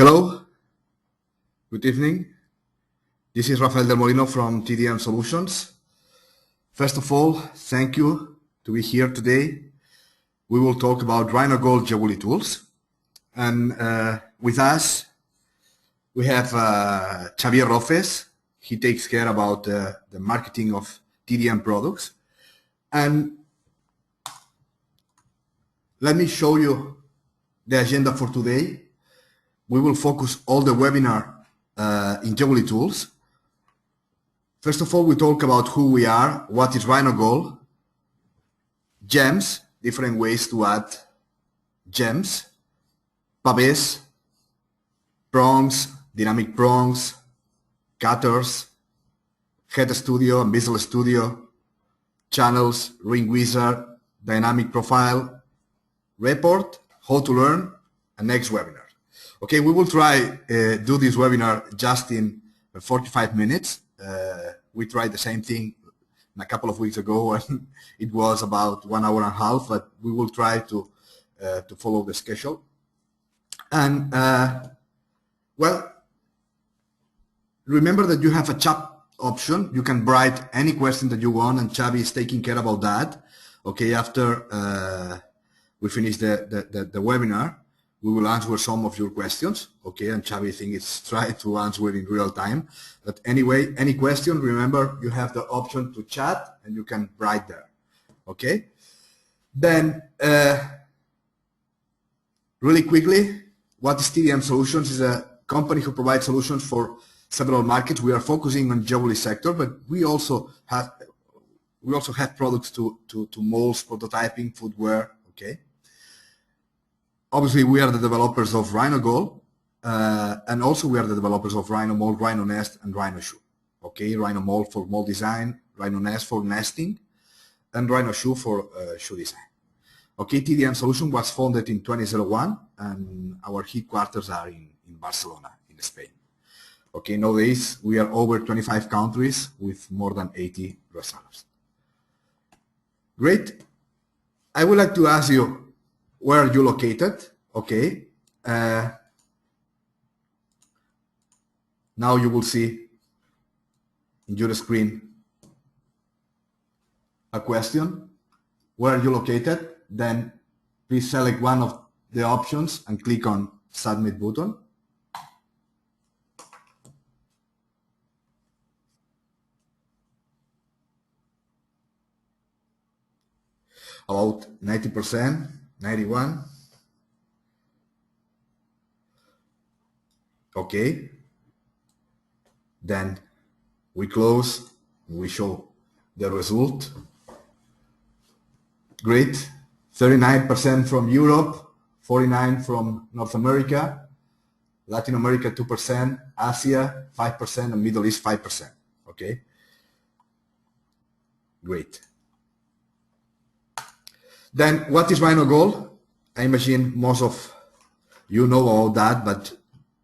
Hello, good evening. This is Rafael del Molino from TDM Solutions. First of all, thank you to be here today. We will talk about RhinoGold Jewelry tools. And with us, we have Xavier Rofes. He takes care about the marketing of TDM products. And let me show you the agenda for today. We will focus all the webinar in Jewelry tools. First of all, we talk about who we are, what is RhinoGold, gems, different ways to add gems, pavés, prongs, dynamic prongs, cutters, head studio and visual studio, channels, ring wizard, dynamic profile, report, how to learn, and next webinar. Okay, we will try do this webinar just in 45 minutes. We tried the same thing a couple of weeks ago, and it was about 1 hour and a half. But we will try to follow the schedule. And well, remember that you have a chat option. You can write any question that you want, and Xavi is taking care about that. Okay, after we finish the webinar, we will answer some of your questions, okay? And Xavi, I think, is trying to answer it in real time. But anyway, any question, remember, you have the option to chat and you can write there, okay? Then, really quickly, what is TDM Solutions? Is a company who provides solutions for several markets. We are focusing on jewelry sector, but we also have products to molds, prototyping, footwear, okay? Obviously, we are the developers of RhinoGold, and also we are the developers of RhinoMold, RhinoNest, and RhinoShoe. Okay, RhinoMold for mold design, RhinoNest for nesting, and RhinoShoe for shoe design. Okay, TDM Solution was founded in 2001, and our headquarters are in Barcelona, in Spain. Okay, nowadays we are over 25 countries with more than 80 resellers. Great. I would like to ask you, where are you located? Okay. Now you will see in your screen a question. Where are you located? Then please select one of the options and click on Submit button. About 90%. 91. Okay. Then we close. We show the result. Great. 39% from Europe, 49% from North America, Latin America 2%, Asia 5%, and Middle East 5%. Okay. Great. Then what is RhinoGold? I imagine most of you know about that, but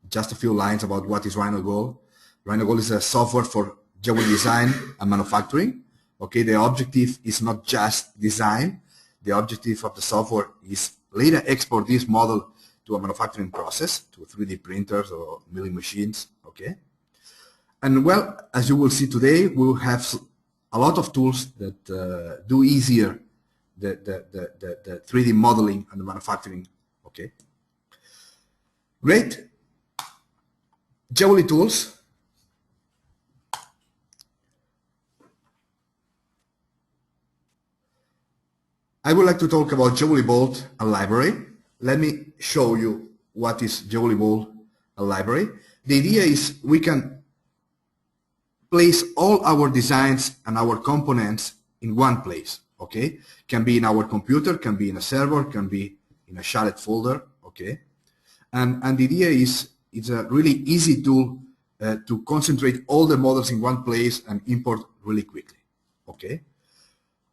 just a few lines about what is RhinoGold. RhinoGold is a software for jewelry design and manufacturing. Okay, the objective is not just design. The objective of the software is later export this model to a manufacturing process, to 3D printers or milling machines. Okay, and well, as you will see today, we will have a lot of tools that do easier the 3D modeling and the manufacturing. Okay, great. Jewelry tools. I would like to talk about Jewelry Vault and Library. Let me show you what is Jewelry Vault and Library. The idea is we can place all our designs and our components in one place. Okay, can be in our computer, can be in a server, can be in a shared folder. Okay, and the idea is it's a really easy tool to concentrate all the models in one place and import really quickly. Okay.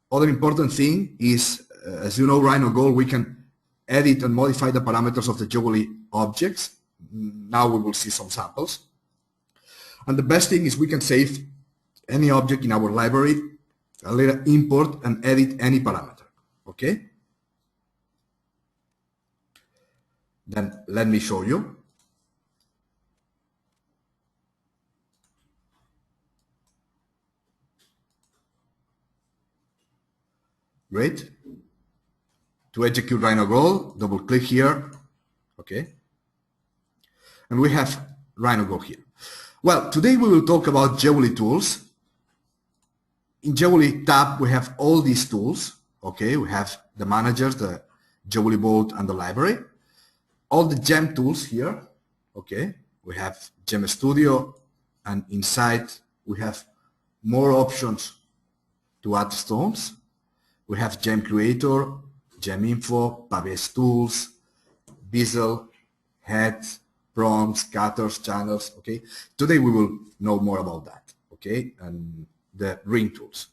Other important thing is, as you know, RhinoGold, we can edit and modify the parameters of the jewelry objects. Now we will see some samples. And the best thing is we can save any object in our library and later import and edit any parameter. Okay? Then let me show you. Great. To execute RhinoGold, double click here. Okay. And we have RhinoGold here. Well, today we will talk about Jewelry tools. In Jewelry tab, we have all these tools. Okay, we have the managers, the Jewelry Vault, and the library. All the gem tools here. Okay, we have Gem Studio, and inside we have more options to add stones. We have Gem Creator, Gem Info, Pavés Tools, Bezel, Head, Proms, Cutters, Channels. Okay, today we will know more about that. Okay, and the ring tools.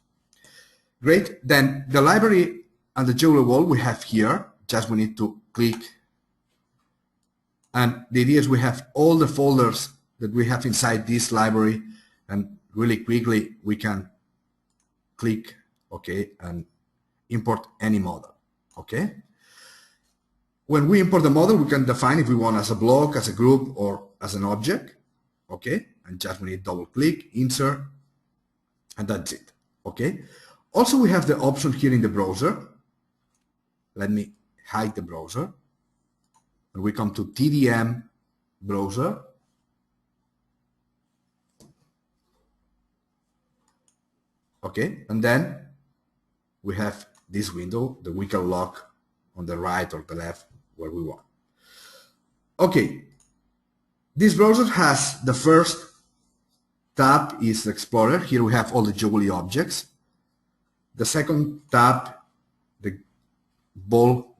Great. Then the library and the Jewelry Vault we have here. Just we need to click. And the idea is we have all the folders that we have inside this library, and really quickly we can click, okay, and import any model, okay? When we import the model, we can define if we want as a block, as a group, or as an object, okay? And just we need double click, insert, and that's it, okay? Also, we have the option here in the browser. Let me hide the browser. And we come to TDM browser. Okay, and then we have this window that we can lock on the right or the left where we want. Okay, this browser has the first tab is Explorer. Here we have all the Jewelry objects. The second tab, the ball,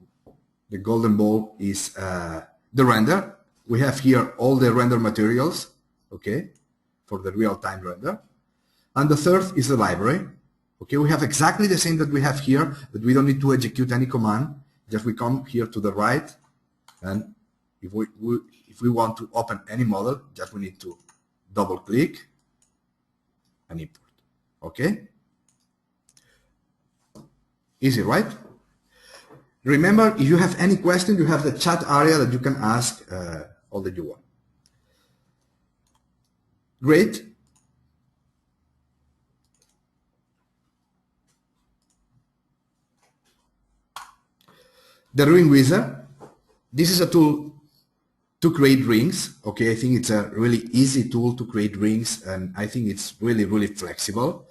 the golden ball, is the render. We have here all the render materials, okay, for the real-time render. And the third is the library. Okay, we have exactly the same that we have here, but we don't need to execute any command. Just we come here to the right, and if we want to open any model, just we need to double click and import. Okay? Easy, right? Remember, if you have any question, you have the chat area that you can ask all that you want. Great. The ring wizard. This is a tool to create rings. Okay, I think it's a really easy tool to create rings, and I think it's really, really flexible.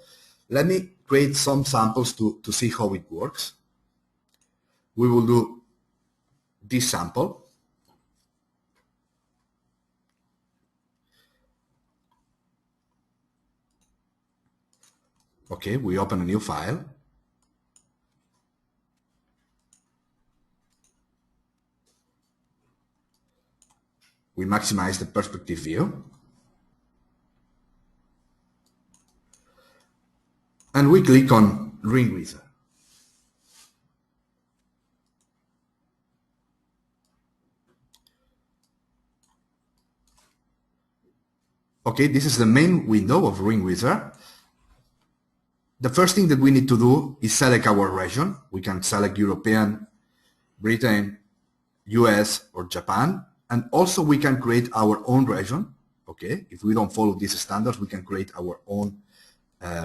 Let me create some samples to see how it works. We will do this sample. Okay, we open a new file. We maximize the perspective view. And we click on Ring Wizard. Okay, this is the main window of Ring Wizard. The first thing that we need to do is select our region. We can select European, Britain, US, or Japan. And also we can create our own region. Okay, if we don't follow these standards, we can create our own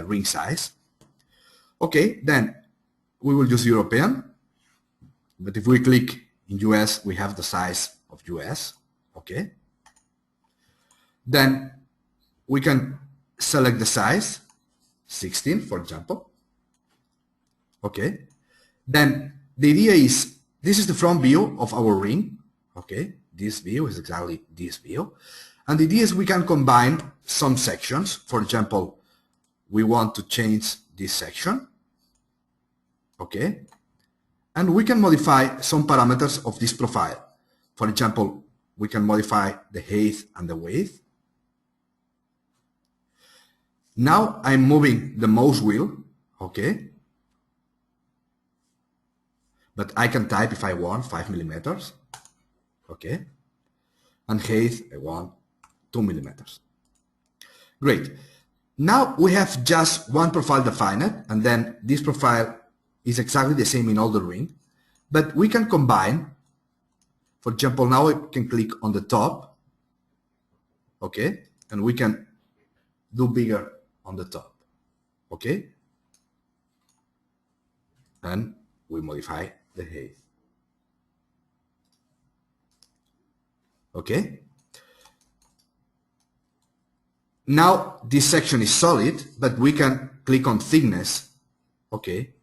ring size. Okay, then we will use European. But if we click in US, we have the size of US. Okay. Then we can select the size, 16, for example. Okay. Then the idea is, this is the front view of our ring. Okay. This view is exactly this view. And the idea is we can combine some sections. For example, we want to change this section. Okay. And we can modify some parameters of this profile. For example, we can modify the height and the width. Now I'm moving the mouse wheel, okay? But I can type if I want 5 millimeters, okay? And height, I want 2 millimeters. Great. Now we have just one profile defined, and then this profile is exactly the same in all the ring, but we can combine. For example, now I can click on the top, okay? And we can do bigger on the top, okay? and we modify the height. Okay? Now this section is solid, but we can click on thickness, okay,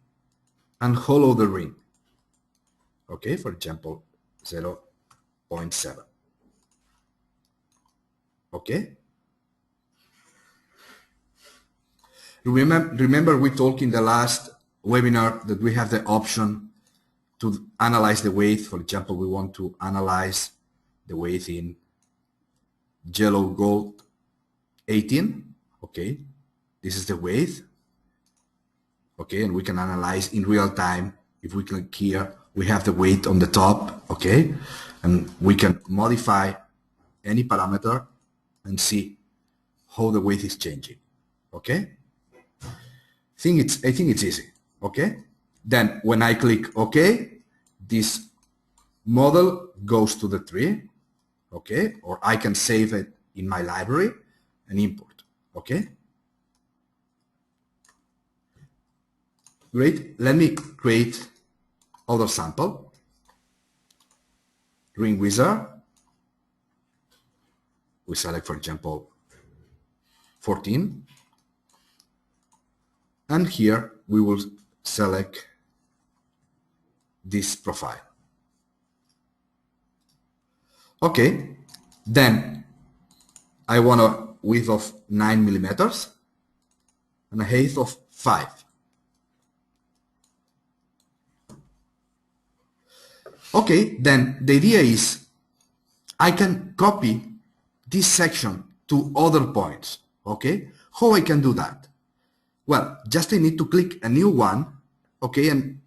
and hollow the ring. Okay, for example, 0.7. Okay? Remember we talked in the last webinar that we have the option to analyze the weight. For example, we want to analyze the weight in yellow gold 18. Okay, this is the weight. Okay, and we can analyze in real time. If we click here, we have the weight on the top. Okay, and we can modify any parameter and see how the weight is changing. Okay, I think it's easy. Okay, then when I click OK, this model goes to the tree. Okay, or I can save it in my library and import. Okay, great. Let me create other sample. Ring wizard. We select, for example, 14, and here we will select this profile. Okay, then I want a width of 9 millimeters and a height of 5. Okay, then the idea is I can copy this section to other points. Okay, how I can do that? Well, just I need to click a new one, okay, and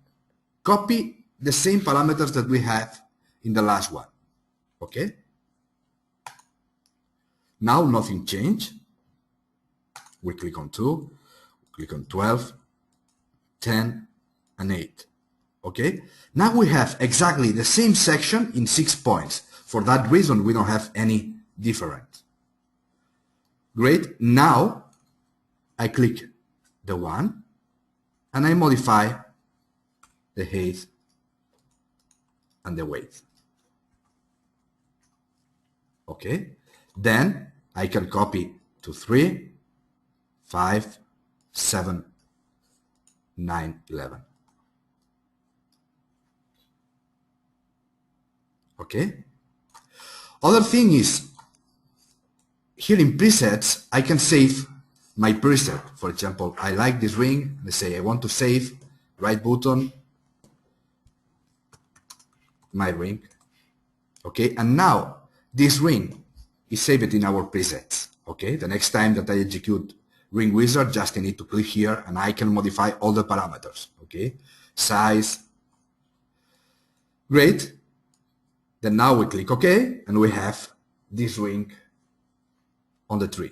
copy the same parameters that we have in the last one. Okay, now nothing changed. We click on 2, click on 12, 10, and 8. Okay, now we have exactly the same section in 6 points. For that reason, we don't have any difference. Great, now I click the one and I modify the height and the weight. Okay, then I can copy to 3, 5, 7, 9, 11. Okay, other thing is here in presets I can save my preset. For example, I like this ring. Let's say I want to save, right button, my ring. Okay, and now this ring is saved in our presets. Okay, the next time that I execute ring wizard, just I need to click here and I can modify all the parameters. Okay, size. Great. Then now we click OK and we have this ring on the tree.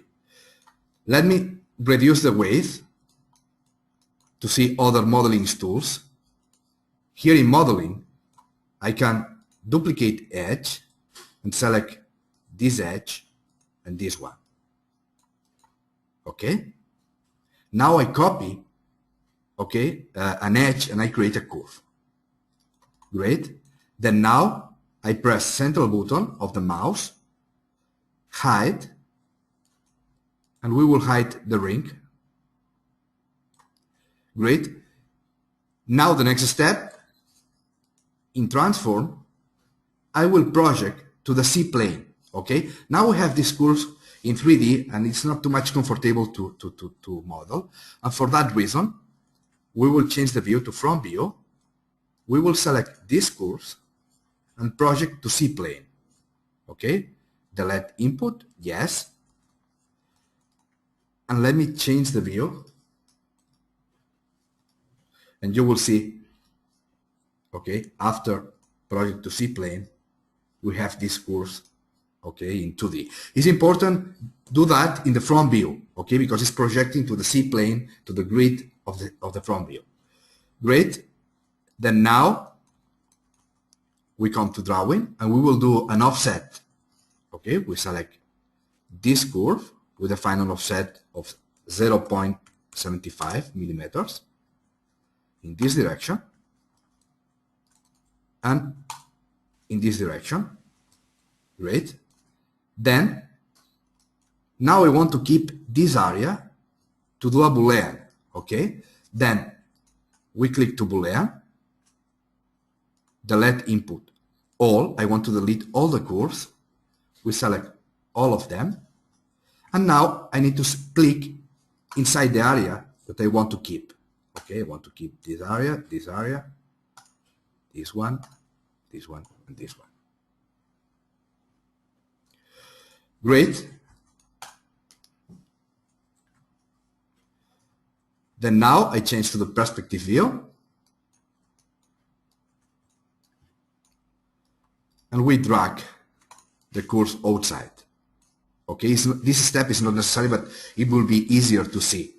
Let me reduce the weight to see other modeling tools. Here in modeling, I can duplicate edge and select this edge and this one. Okay. Now I copy, okay, an edge and I create a curve. Great. Then now I press central button of the mouse, hide, and we will hide the ring. Great. Now the next step, in transform, I will project to the C plane. Okay. Now we have this curve in 3D and it's not too much comfortable to model. And for that reason, we will change the view to front view. We will select this curve and project to C plane. Okay. Delete input, yes. And let me change the view. And you will see, okay, after project to C plane, we have this curve, okay, in 2D. It's important do that in the front view, okay, because it's projecting to the C plane, to the grid of the front view. Great. Then now we come to drawing and we will do an offset. Okay, we select this curve with a final offset of 0.75 millimeters in this direction. and in this direction. Great. Then, now I want to keep this area to do a Boolean, okay? Then, we click to Boolean, delete input all. I want to delete all the curves. We select all of them. And now I need to click inside the area that I want to keep. Okay, I want to keep this area, this one, and this one. Great. Then now I change to the perspective view. And we drag the curves outside. Okay, this step is not necessary, but it will be easier to see.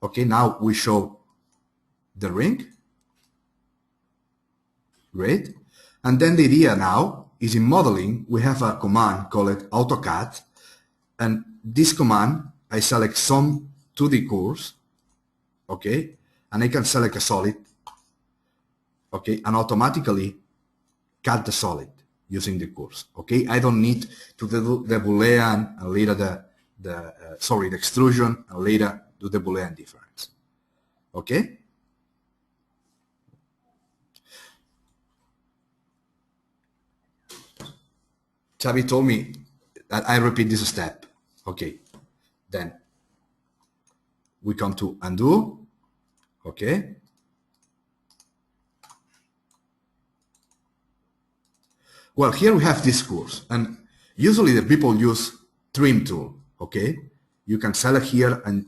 Okay, now we show the ring. Great. And then the idea now is in modeling, we have a command called AutoCAD. And this command, I select some 2D curves. Okay, and I can select a solid. Okay, and automatically cut the solid using the curves. Okay, I don't need to do the Boolean and later the extrusion and later do the Boolean difference. Okay. Xavi told me that I repeat this step. Okay, then we come to undo. Okay. Well, here we have this curves, and usually the people use trim tool. Okay, you can select here and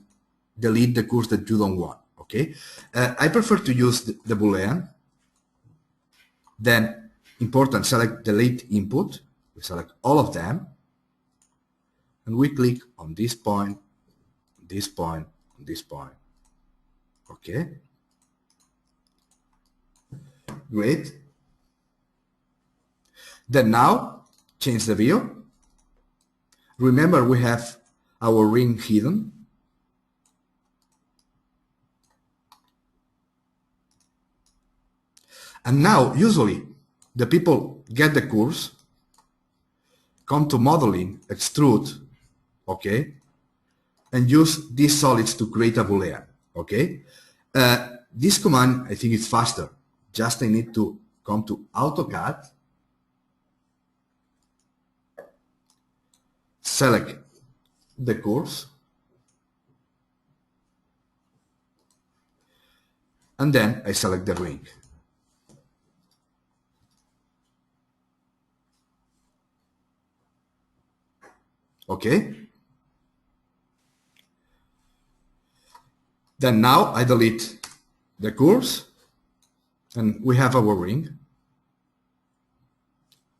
delete the curves that you don't want. Okay, I prefer to use the Boolean. Then important, select delete input. We select all of them, and we click on this point, this point, this point. Okay, great. Then now change the view. Remember, we have our ring hidden. And now usually the people get the curves, come to modeling, extrude, okay, and use these solids to create a Boolean. Okay, this command I think is faster. Just I need to come to AutoCAD, select the curves, and then I select the ring. Okay. Then now I delete the curves and we have our ring.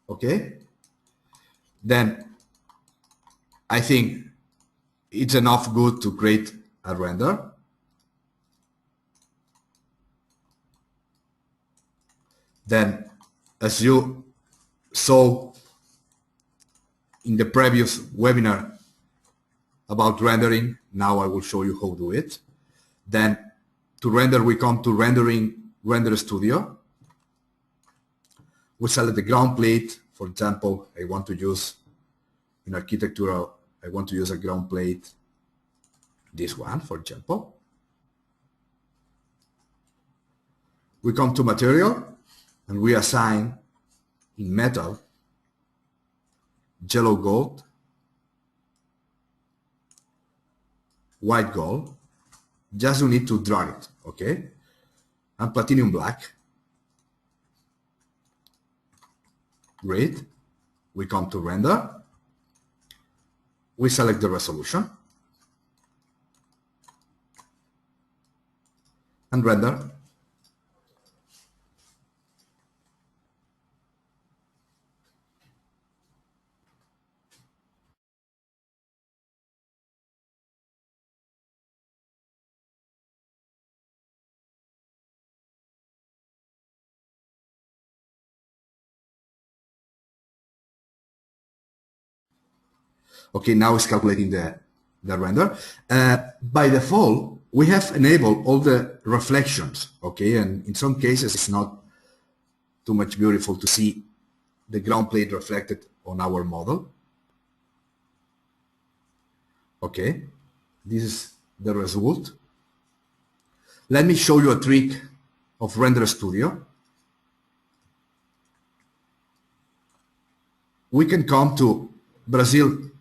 Okay. Then I think it's enough good to create a render. Then, as you saw in the previous webinar about rendering, now I will show you how to do it. Then to render, we come to Render Studio. We select the ground plate. For example, I want to use in architectural, I want to use a ground plate, this one, for example. We come to material and we assign in metal yellow gold, white gold. Just you need to drag it, okay? And platinum black. Great. We come to render. We select the resolution and render. Okay, now it's calculating the render. By default, we have enabled all the reflections, okay, and in some cases it's not too much beautiful to see the ground plate reflected on our model. Okay, this is the result. Let me show you a trick of Render Studio. We can come to Brazil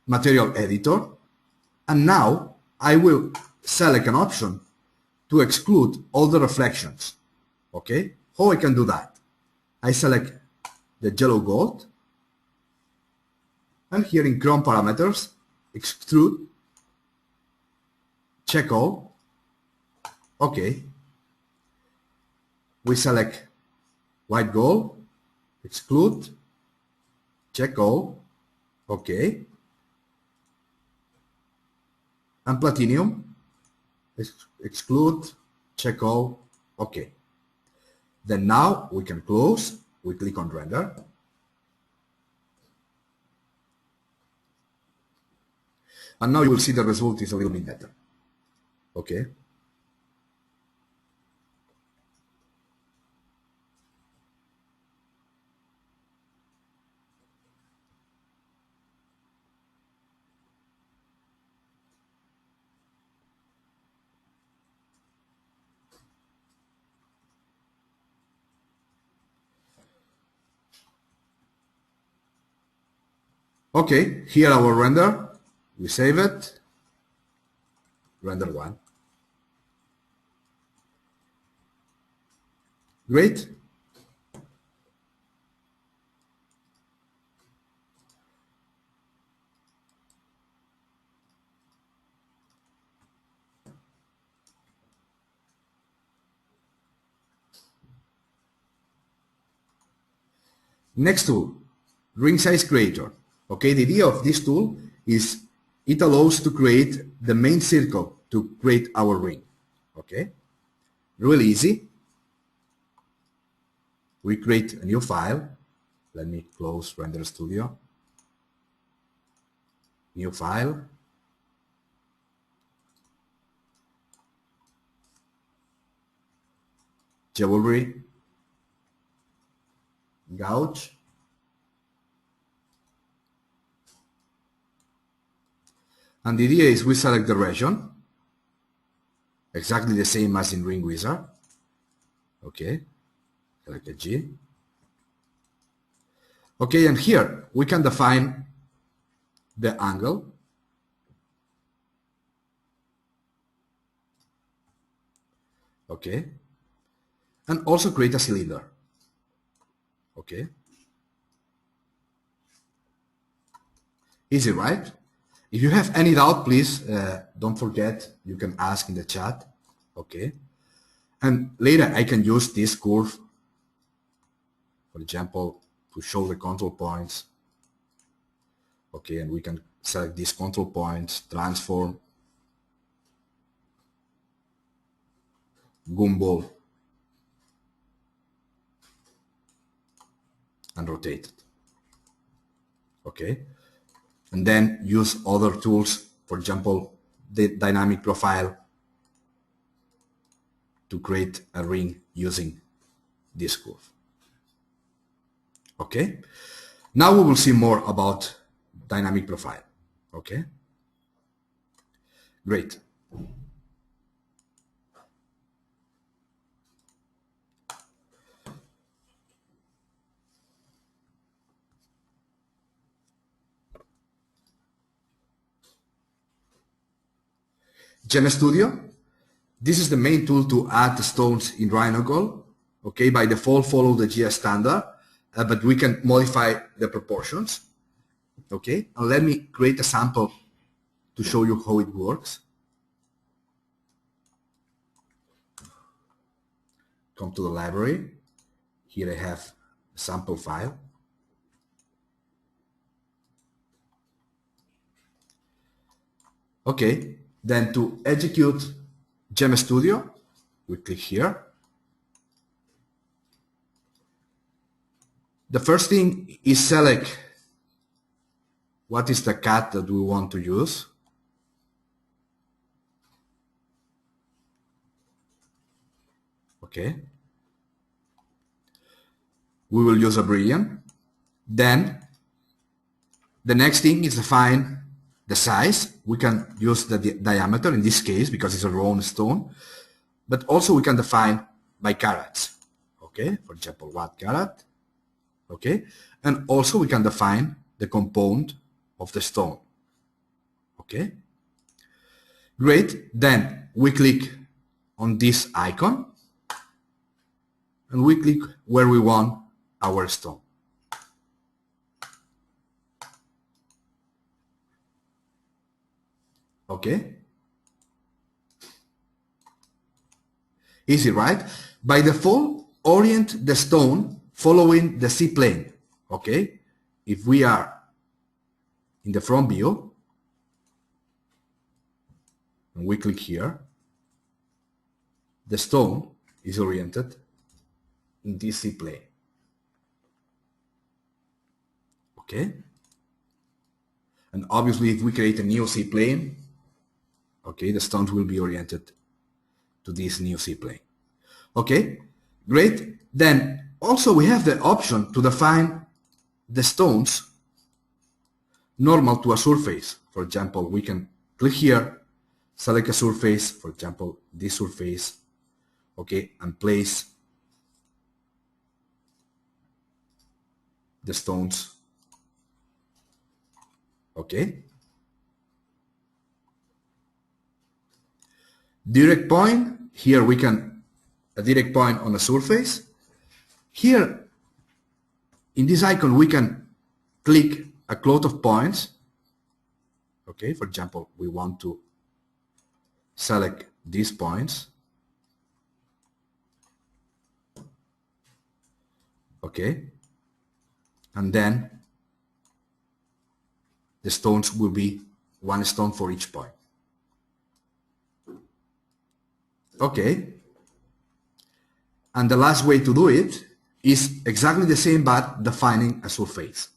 Material Editor, and now I will select an option to exclude all the reflections. Okay, how I can do that? I select the yellow gold, and here in Chrome parameters, extrude, check all. Okay, we select white gold, exclude, check all. Okay, and platinum, exclude, check all. Okay, then now we can close. We click on render. And now you will see the result is a little bit better. Okay. Okay, here our render. We save it. Render 1. Great. Next tool, ring size creator. Okay, the idea of this tool is it allows to create the main circle to create our ring. Okay, really easy. We create a new file. Let me close Render Studio. New file. Jewelry. Gouge. And the idea is we select the region, exactly the same as in Ring Wizard. Okay, select a G. Okay, and here we can define the angle. Okay, and also create a cylinder. Okay, easy, right? If you have any doubt, please don't forget, you can ask in the chat. Okay, and later I can use this curve, for example, to show the control points. Okay, and we can select these control points, transform, gumball, and rotate it. Okay, and then use other tools, for example, the dynamic profile, to create a ring using this curve. Okay, now we will see more about dynamic profile. Okay, great. Gem Studio. This is the main tool to add stones in RhinoGold. Okay, by default follow the GS standard, but we can modify the proportions. Okay, and let me create a sample to show you how it works. Come to the library. Here I have a sample file. Okay, then to execute Gem Studio, we click here. The first thing is select what is the cut that we want to use. Okay. we will use a brilliant. Then the next thing is define the size. We can use the diameter in this case because it's a round stone, but also we can define by carats. Okay, for example, 1 carat. Okay, and also we can define the compound of the stone. Okay, great. Then we click on this icon and we click where we want our stone. Okay, easy, right? By default, orient the stone following the C-plane. Okay, if we are in the front view and we click here, the stone is oriented in this C-plane. Okay, and obviously if we create a new C-plane, okay, the stones will be oriented to this new C-plane. Okay, great. Then also we have the option to define the stones normal to a surface. For example, we can click here, select a surface, for example, this surface, okay, and place the stones. Okay. Direct point, here we can, a direct point on a surface. Here, in this icon, we can click a cloud of points. Okay, for example, we want to select these points. Okay, and then the stones will be 1 stone for each point. Okay, and the last way to do it is exactly the same but defining a surface.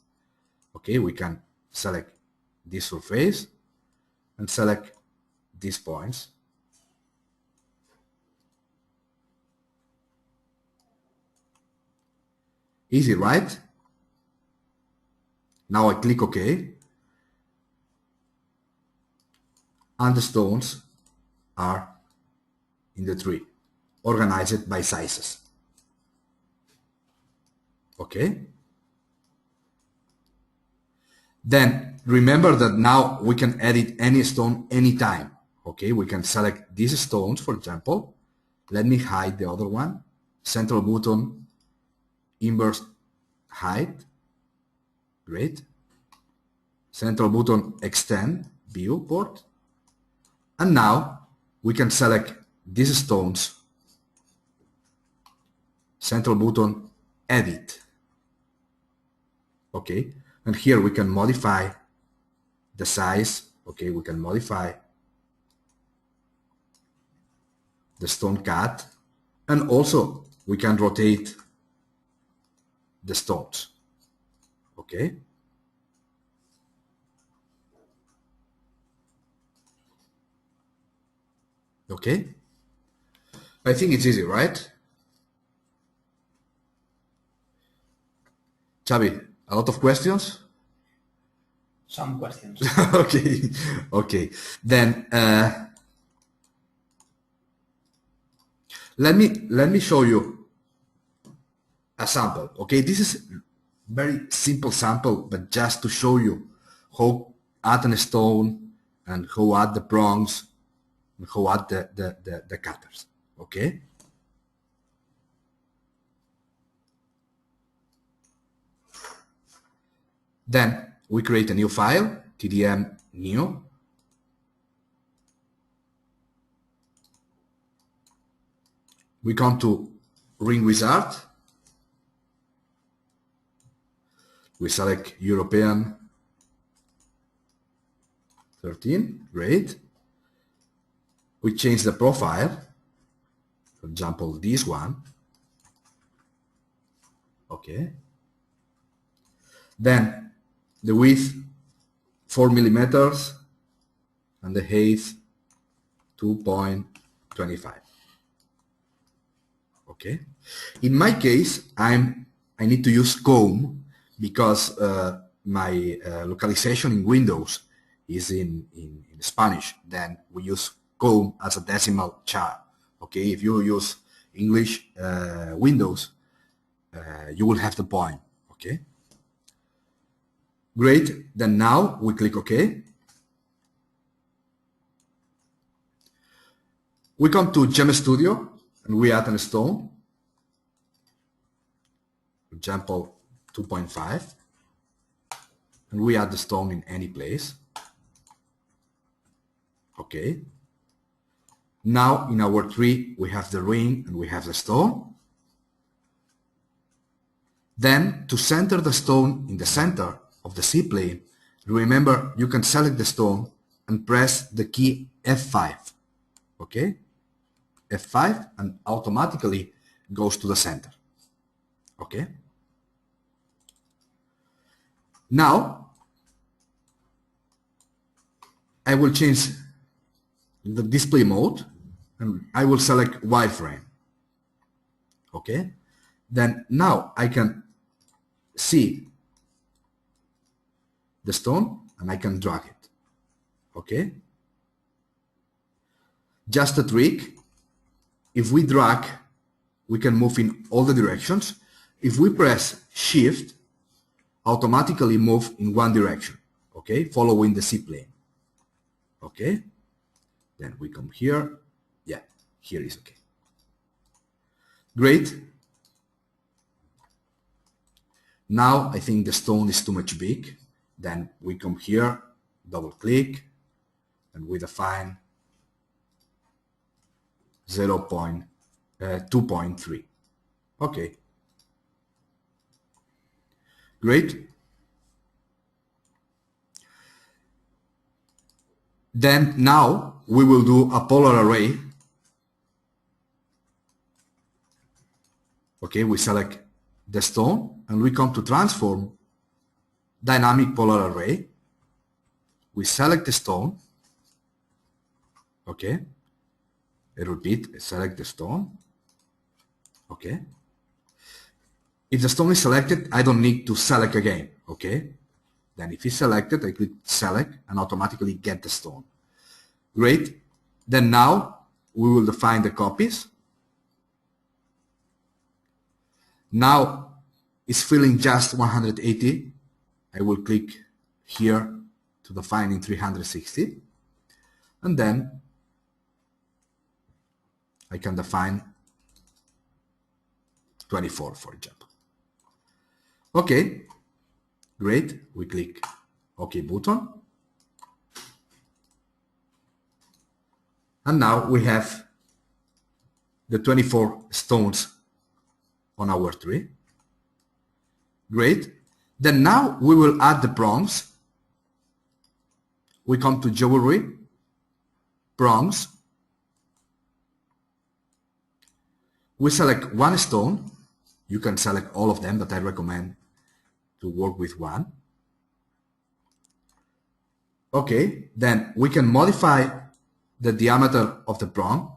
Okay, we can select this surface and select these points. Easy, right? Now I click OK, and the stones are in the tree, organized by sizes. Okay? Then remember that now we can edit any stone anytime. Okay, we can select these stones, for example. Let me hide the other one. Central button, inverse hide. Great. Central button, extend viewport. And now we can select these stones. Central button, edit. Okay, and here we can modify the size. Okay, we can modify the stone cut, and also we can rotate the stones. Okay, okay, I think it's easy, right? Xavi, a lot of questions? Some questions. Okay, okay. Then let me show you a sample. Okay, this is very simple sample, but just to show you how add a stone and how add the prongs and how add the cutters. Okay. Then we create a new file, tdm new. We come to ring wizard. We select European 13, great. We change the profile, for example, this one. Okay. Then the width 4 millimeters and the height 2.25. Okay. In my case, I'm I need to use comb because my localization in Windows is in Spanish. Then we use comb as a decimal chart. Okay, if you use English Windows, you will have the point. Okay, great. Then now we click OK. We come to Gem Studio and we add a stone. For example, 2.5, and we add the stone in any place. Okay. Now in our tree we have the ring and we have the stone. Then to center the stone in the center of the C-plane, remember you can select the stone and press the key F5. Okay, F5 and automatically goes to the center. Okay. Now I will change the display mode and I will select wireframe. Okay. Then now I can see the stone and I can drag it. Okay. Just a trick. If we drag, we can move in all the directions. If we press Shift, automatically move in one direction. Okay, following the C-plane. Okay. Then we come here. Yeah, here is okay. Great. Now I think the stone is too much big. Then we come here, double click, and we define 2.3. Okay. Great. Then now we will do a polar array. Okay, we select the stone and we come to transform dynamic polar array. We select the stone. Okay. I repeat, select the stone. Okay. If the stone is selected, I don't need to select again. Okay. Then if it's selected, I click select and automatically get the stone. Great. Then now we will define the copies. Now it's filling just 180. I will click here to define in 360. And then I can define 24, for example. Okay, great. We click OK button. And now we have the 24 stones on our tree. Great. Then now we will add the proms. We come to jewelry, proms. We select one stone. You can select all of them, but I recommend to work with one. Okay, then we can modify the diameter of the prom.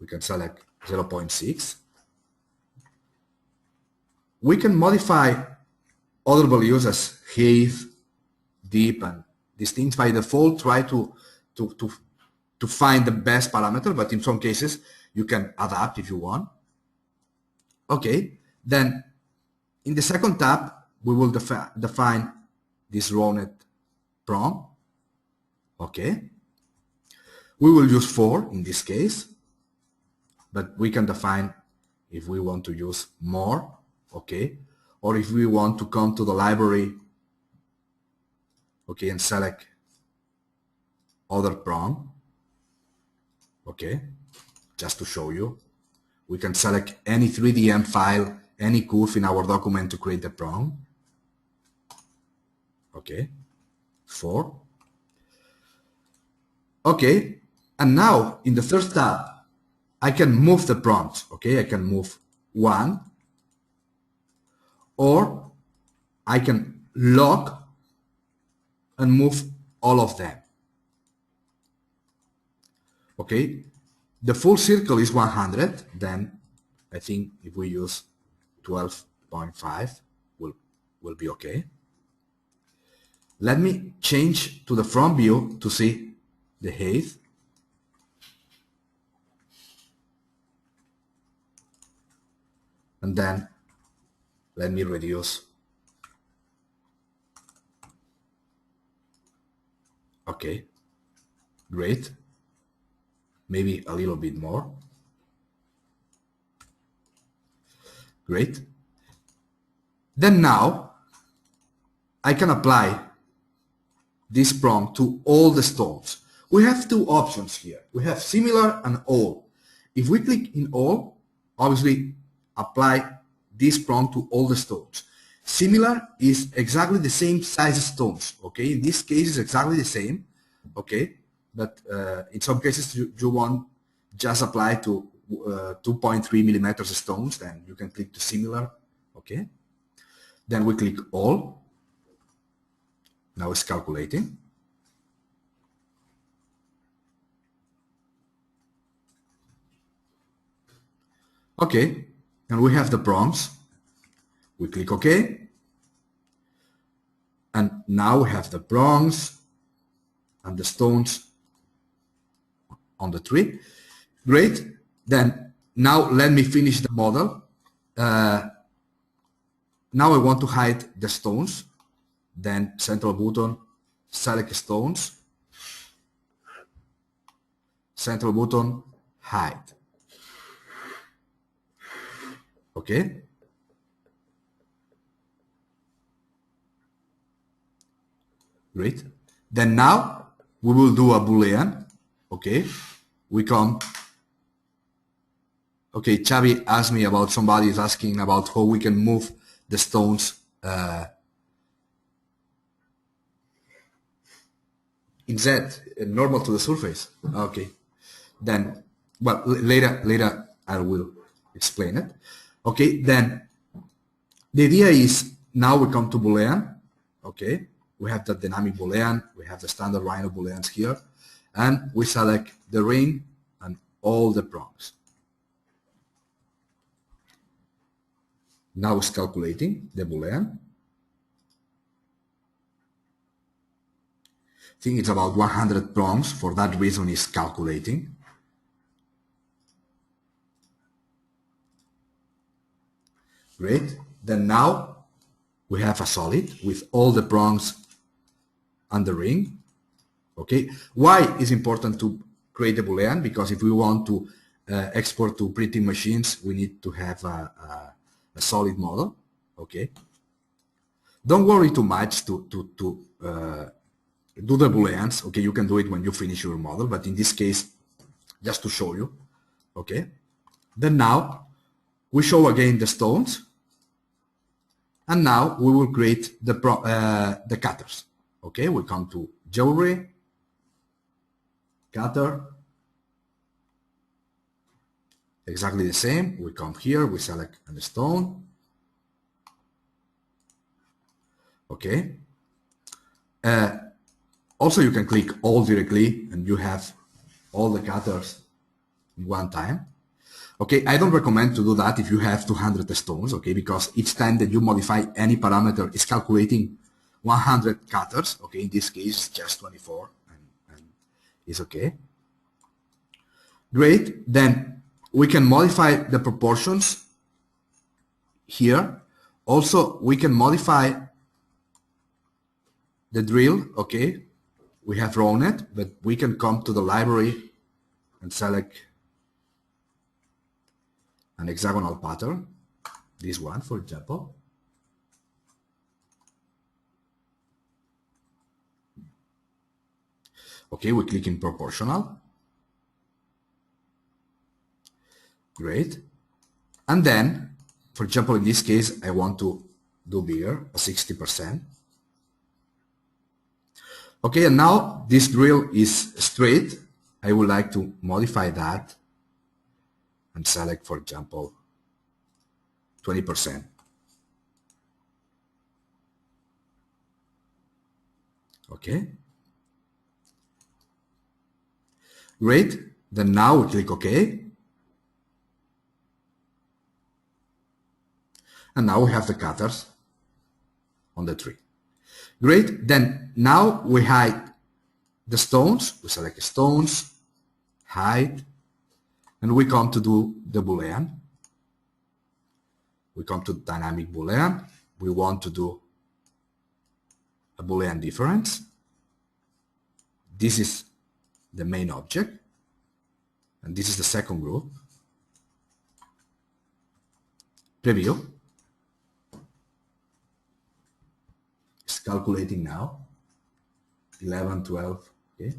We can select 0.6. We can modify other values as height, deep, and these things. By default, try to find the best parameter, but in some cases you can adapt if you want. Okay, then in the second tab we will define this rounded prom. Okay, we will use 4 in this case, but we can define if we want to use more. Okay, or if we want to come to the library, okay, and select other prom. Okay, just to show you, we can select any 3DM file, any curve in our document to create the prom. Okay, 4. Okay, and now in the third tab, I can move the prompts. Okay, I can move 1, or I can lock and move all of them. Okay, the full circle is 100. Then I think if we use 12 0.5 will be okay. Let me change to the front view to see the height. And then let me reduce. Okay, great. Maybe a little bit more. Great. Then now I can apply this prompt to all the stones. We have two options here. We have similar and all. If we click in all, obviously apply this prompt to all the stones. Similar is exactly the same size stones, okay? In this case, it's exactly the same, okay? But in some cases, you want just apply to 2.3 millimeters stones, then you can click to similar, okay? Then we click all. Now it's calculating. Okay, and we have the prompts. We click OK. And now we have the bronze and the stones on the tree. Great. Then now let me finish the model. Now I want to hide the stones. Then central button, select stones. Central button, hide. Okay. Great. Then now we will do a Boolean. Okay. We come. Okay, Xavi asked me about, somebody is asking about how we can move the stones in Z, normal to the surface. Okay. Then, well, later I will explain it. Okay, then the idea is now we come to Boolean. Okay, we have the dynamic Boolean, we have the standard Rhino Booleans here, and we select the ring and all the prongs. Now it's calculating the Boolean. I think it's about 100 prongs. For that reason, it's calculating. Great. Then now we have a solid with all the prongs and the ring. Okay. Why is important to create a Boolean? Because if we want to export to printing machines, we need to have a solid model. Okay. Don't worry too much to do the Booleans. Okay, you can do it when you finish your model, but in this case, just to show you. Okay. Then now we show again the stones, and now we will create the cutters. Okay, we come to jewelry, cutter, exactly the same. We come here, we select the stone. Okay. Also, you can click all directly and you have all the cutters in one time. Okay, I don't recommend to do that if you have 200 stones, okay, because each time that you modify any parameter, it's calculating 100 cutters. Okay, in this case, just 24, and it's okay. Great, then we can modify the proportions here. Also, we can modify the drill, okay. We have drawn it, but we can come to the library and select an hexagonal pattern, this one, for example. Okay, we click in proportional. Great. And then, for example, in this case, I want to do bigger, a 60%. Okay, and now this drill is straight. I would like to modify that and select, for example, 20%. Okay. Great. Then now we click OK. And now we have the cutters on the tree. Great. Then now we hide the stones. We select stones, hide, and we come to do the Boolean. We come to dynamic Boolean. We want to do a Boolean difference. This is the main object, and this is the second group. Preview. It's calculating now. 11, 12, okay.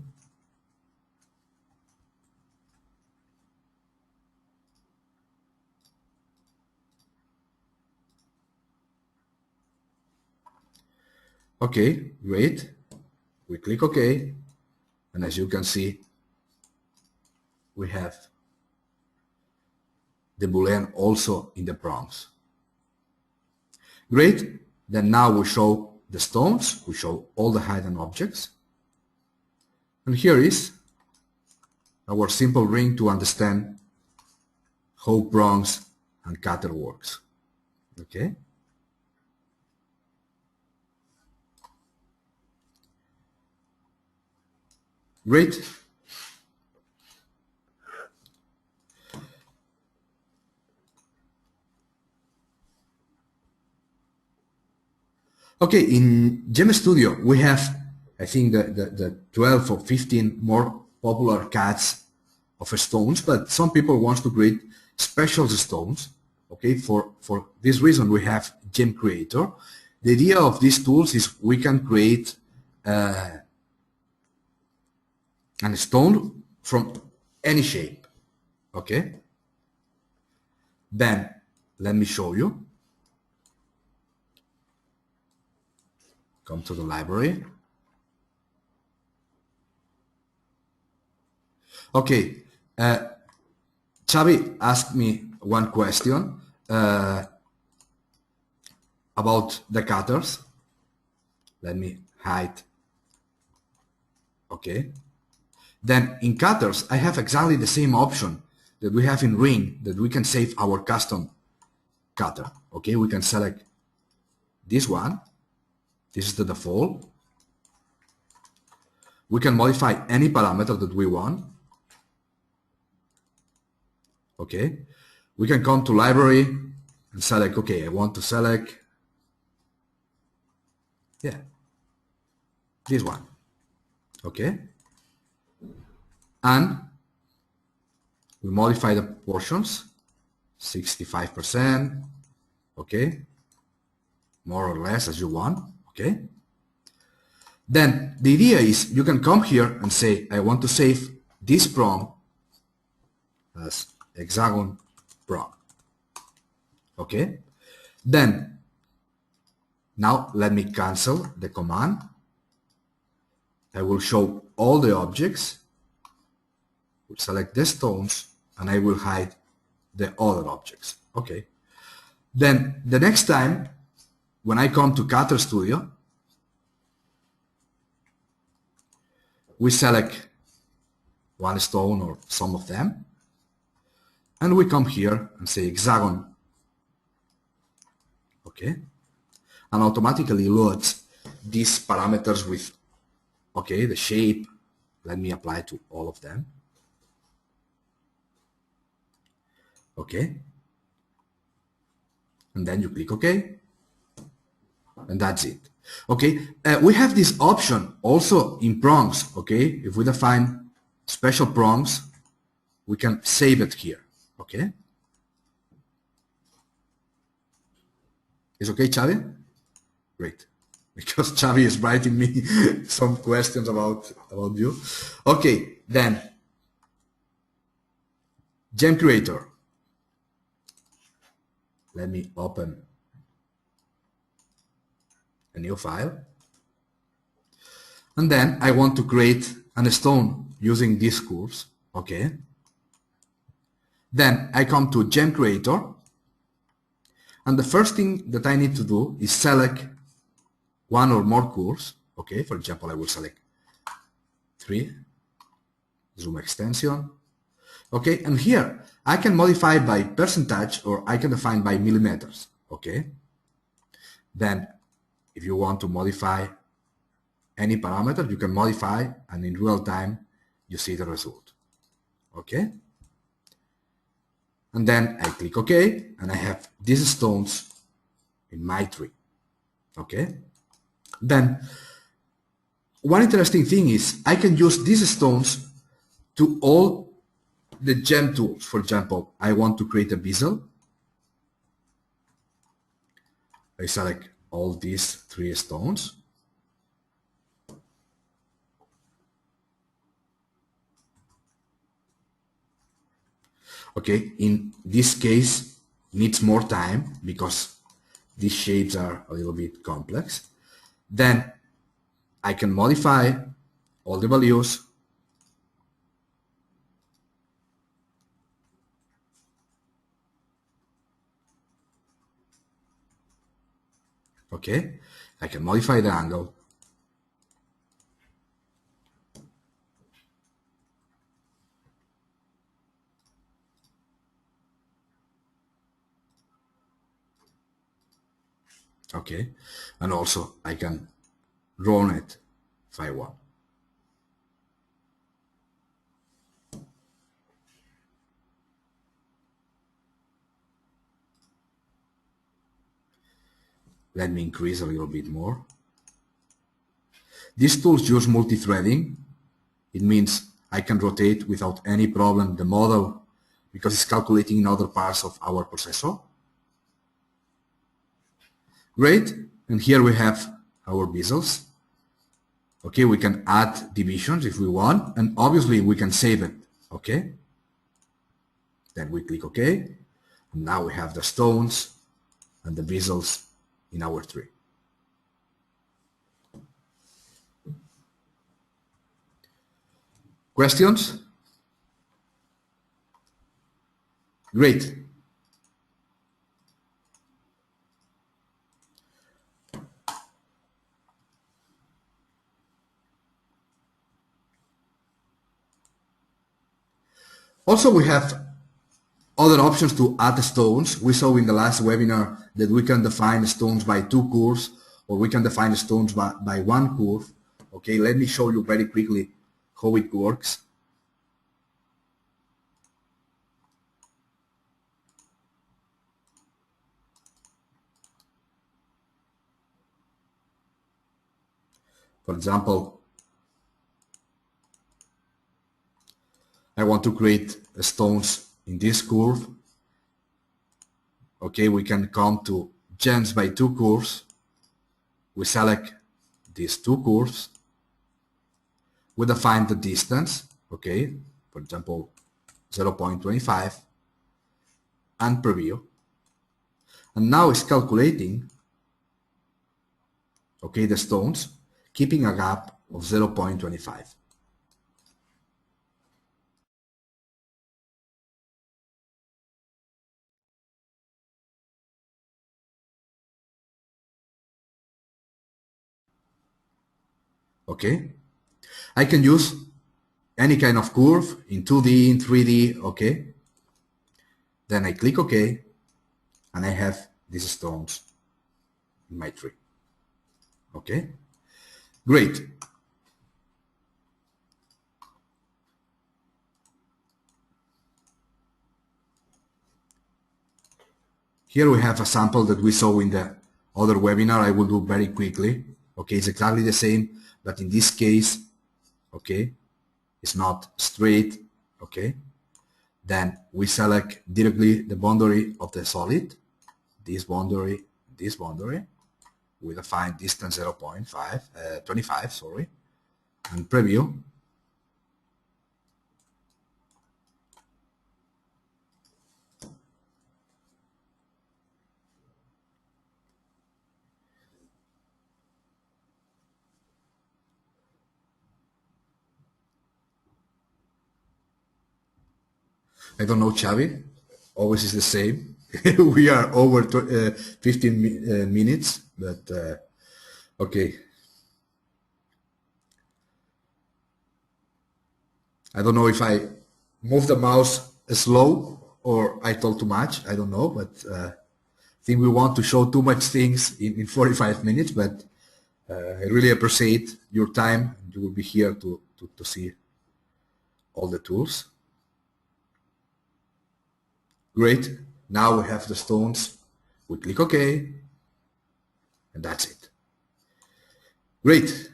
Okay, great. We click OK, and as you can see, we have the Boolean also in the prompts. Great. Then now we show the stones, we show all the hidden objects. And here is our simple ring to understand how Proms and cutter works. Okay. Great. Okay, in Gem Studio we have, I think, the 12 or 15 more popular cuts of stones, but some people want to create special stones. Okay, for this reason we have Gem Creator. The idea of these tools is we can create a stone from any shape. Okay, then let me show you. Come to the library. Okay, Xavi asked me one question about the cutters. Let me hide. Okay. Then in cutters, I have exactly the same option that we have in Ring, that we can save our custom cutter. Okay, we can select this one. This is the default. We can modify any parameter that we want. Okay, we can come to library and select, okay, I want to select, yeah, this one. Okay, and we modify the portions, 65%, okay, more or less as you want. Okay. Then the idea is you can come here and say, I want to save this prompt as hexagon prompt. Okay. Then now let me cancel the command. I will show all the objects. We'll select the stones and I will hide the other objects. Okay. Then the next time when I come to Cutter Studio, we select one stone or some of them, and we come here and say hexagon. Okay, and automatically loads these parameters with, okay, the shape. Let me apply to all of them. Okay, and then you click OK. And that's it. Okay, we have this option also in Proms. Okay, if we define special Proms, we can save it here. Okay, is okay, Xavi? Great, because Xavi is writing me some questions about you. Okay, then Gem Creator. Let me open a new file, and then I want to create a stone using these curves. Okay, then I come to Gem Creator, and the first thing that I need to do is select one or more curves. Okay, for example, I will select 3, zoom extension. Okay, and here I can modify by percentage or I can define by millimeters. Okay. Then if you want to modify any parameter, you can modify, and in real time you see the result. Okay. And then I click OK, and I have these stones in my tree. Okay. Then one interesting thing is I can use these stones to all the gem tools. For example, I want to create a bezel. I select all these 3 stones. Okay, in this case, needs more time because these shapes are a little bit complex. Then I can modify all the values. Okay, I can modify the angle. Okay, and also I can roll it if I want. Let me increase a little bit more. These tools use multi-threading. It means I can rotate without any problem the model because it's calculating in other parts of our processor. Great, and here we have our bezels. Okay, we can add divisions if we want, and obviously we can save it. Okay, then we click OK, and now we have the stones and the bezels in our tree. Questions? Great. Also, we have other options to add stones. We saw in the last webinar that we can define stones by 2 curves, or we can define stones by 1 curve. Okay, let me show you very quickly how it works. For example, I want to create stones in this curve. Okay, we can come to gems by 2 curves. We select these 2 curves. We define the distance, okay, for example, 0.25, and preview. And now it's calculating, okay, the stones, keeping a gap of 0.25. Okay, I can use any kind of curve in 2D, in 3D, okay. Then I click OK, and I have these stones in my tree. Okay, great. Here we have a sample that we saw in the other webinar. I will do very quickly. Okay, it's exactly the same, but in this case, okay, it's not straight. Okay, then we select directly the boundary of the solid, this boundary, we define distance 0.25, sorry, and preview. I don't know, Xavi, always is the same. We are over 15 minutes, but okay. I don't know if I move the mouse slow or I talk too much. I don't know, but think we want to show too much things in 45 minutes, but I really appreciate your time. You will be here to see all the tools. Great. Now we have the stones. We click OK, and that's it. Great.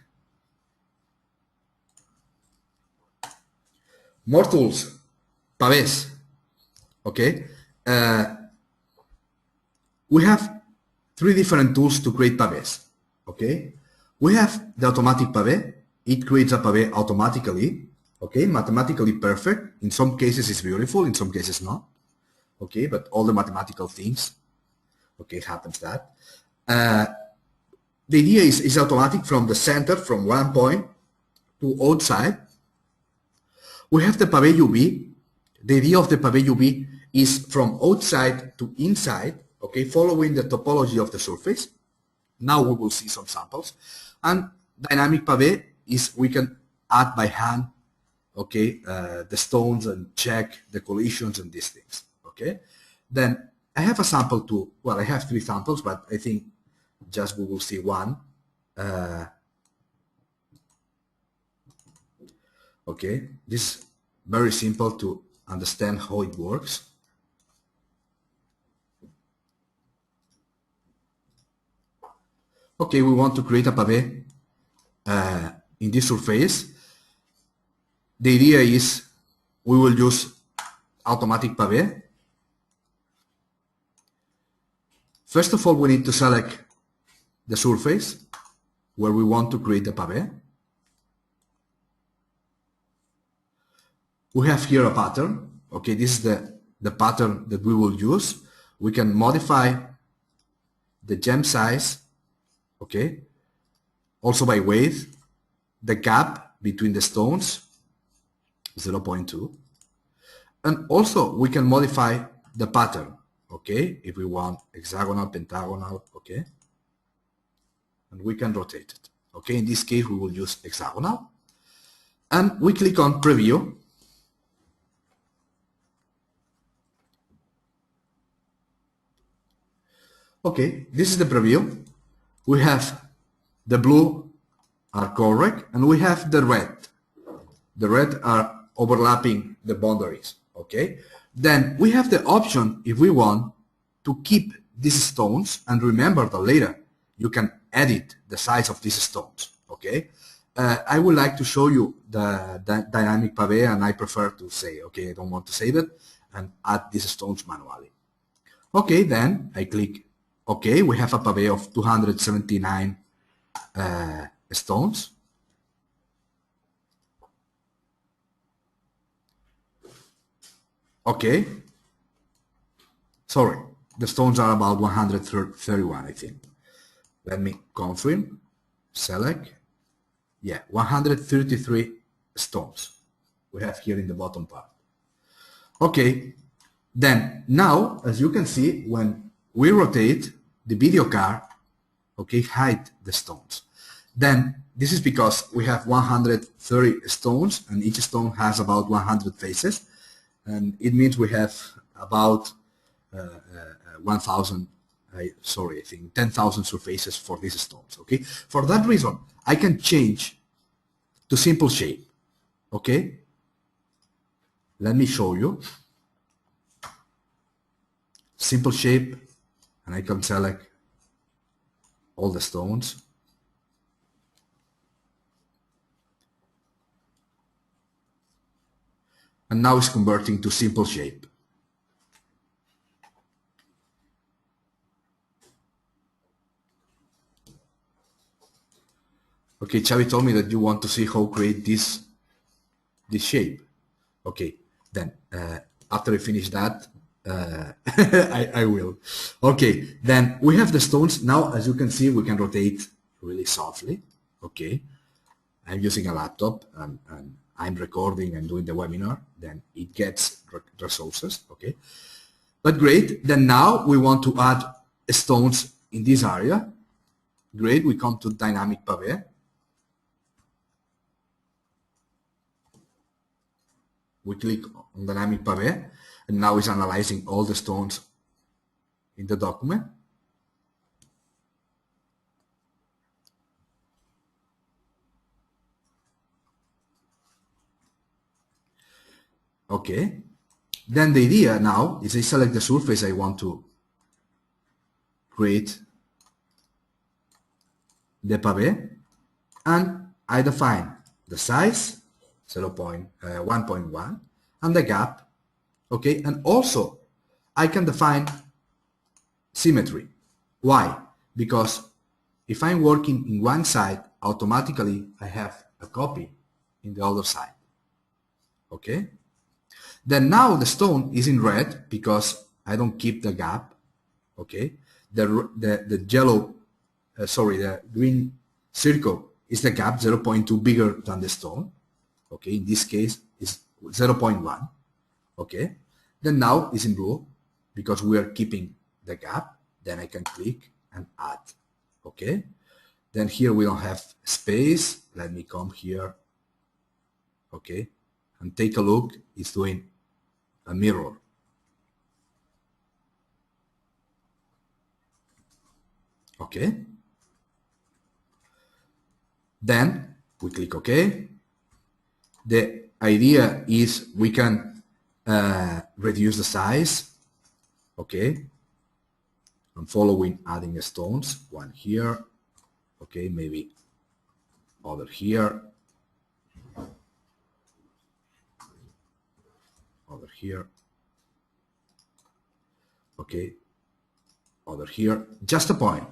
More tools. Pavés. Okay. We have 3 different tools to create pavés. Okay. We have the automatic pavé. It creates a pavé automatically. Okay. Mathematically perfect. In some cases it's beautiful. In some cases not. Okay. But all the mathematical things. Okay. Happens that. The idea is automatic from the center, from one point to outside. We have the pavé UV. The idea of the pavé UV is from outside to inside, okay, following the topology of the surface. Now we will see some samples. And dynamic pavé is we can add by hand, okay, the stones and check the collisions and these things, okay. Then I have a sample too. Well, I have 3 samples, but I think just we will see one. Okay, this is very simple to understand how it works. Okay, we want to create a pavé in this surface. The idea is we will use automatic pavé. First of all, we need to select the surface where we want to create the pavé. We have here a pattern. Okay, this is the pattern that we will use. We can modify the gem size, okay, also by weight, the gap between the stones, 0.2, and also we can modify the pattern, okay, if we want hexagonal, pentagonal, okay, and we can rotate it, okay. In this case we will use hexagonal, and we click on preview. Okay, this is the preview. We have the blue are correct, and we have the red. The red are overlapping the boundaries, okay? Then we have the option, if we want, to keep these stones, and remember that later you can edit the size of these stones, okay? I would like to show you the dynamic pavé, and I prefer to say, okay, I don't want to save it, and add these stones manually. Okay, then I click OK. We have a pavé of 279 stones. Okay. Sorry, the stones are about 131, I think. Let me confirm. Select. Yeah, 133 stones we have here in the bottom part. Okay. Then now, as you can see, when we rotate the video card, okay, hide the stones. Then this is because we have 130 stones, and each stone has about 100 faces, and it means we have about 1,000. I think 10,000 surfaces for these stones. Okay, for that reason, I can change to simple shape. Okay, let me show you. Simple shape, and I can select all the stones. And now it's converting to simple shape. Okay, Xavi told me that you want to see how to create this shape. Okay, then after I finish that, I will. Okay, then we have the stones. Now, as you can see, we can rotate really softly. Okay, I'm using a laptop, and I'm recording and doing the webinar. Then it gets resources. Okay, but great. Then now we want to add stones in this area. Great, we come to dynamic pavé. We click on dynamic pavé, and now it's analyzing all the stones in the document. Okay. Then the idea now is I select the surface I want to create the pavé, and I define the size 1.1 and the gap. Okay, and also I can define symmetry. Why? Because if I'm working in one side, automatically I have a copy in the other side. Okay? Then now the stone is in red because I don't keep the gap. Okay? The yellow, the green circle is the gap, 0.2 bigger than the stone. Okay? In this case, it's 0.1. Okay? Then now it's in blue because we are keeping the gap. Then I can click and add. Okay? Then here we don't have space. Let me come here. Okay? And take a look. It's doing a mirror. Okay? Then we click OK. The idea is we can reduce the size. Okay? I'm following adding stones. One here. Okay, maybe other here. Other here. Okay, other here. Just a point.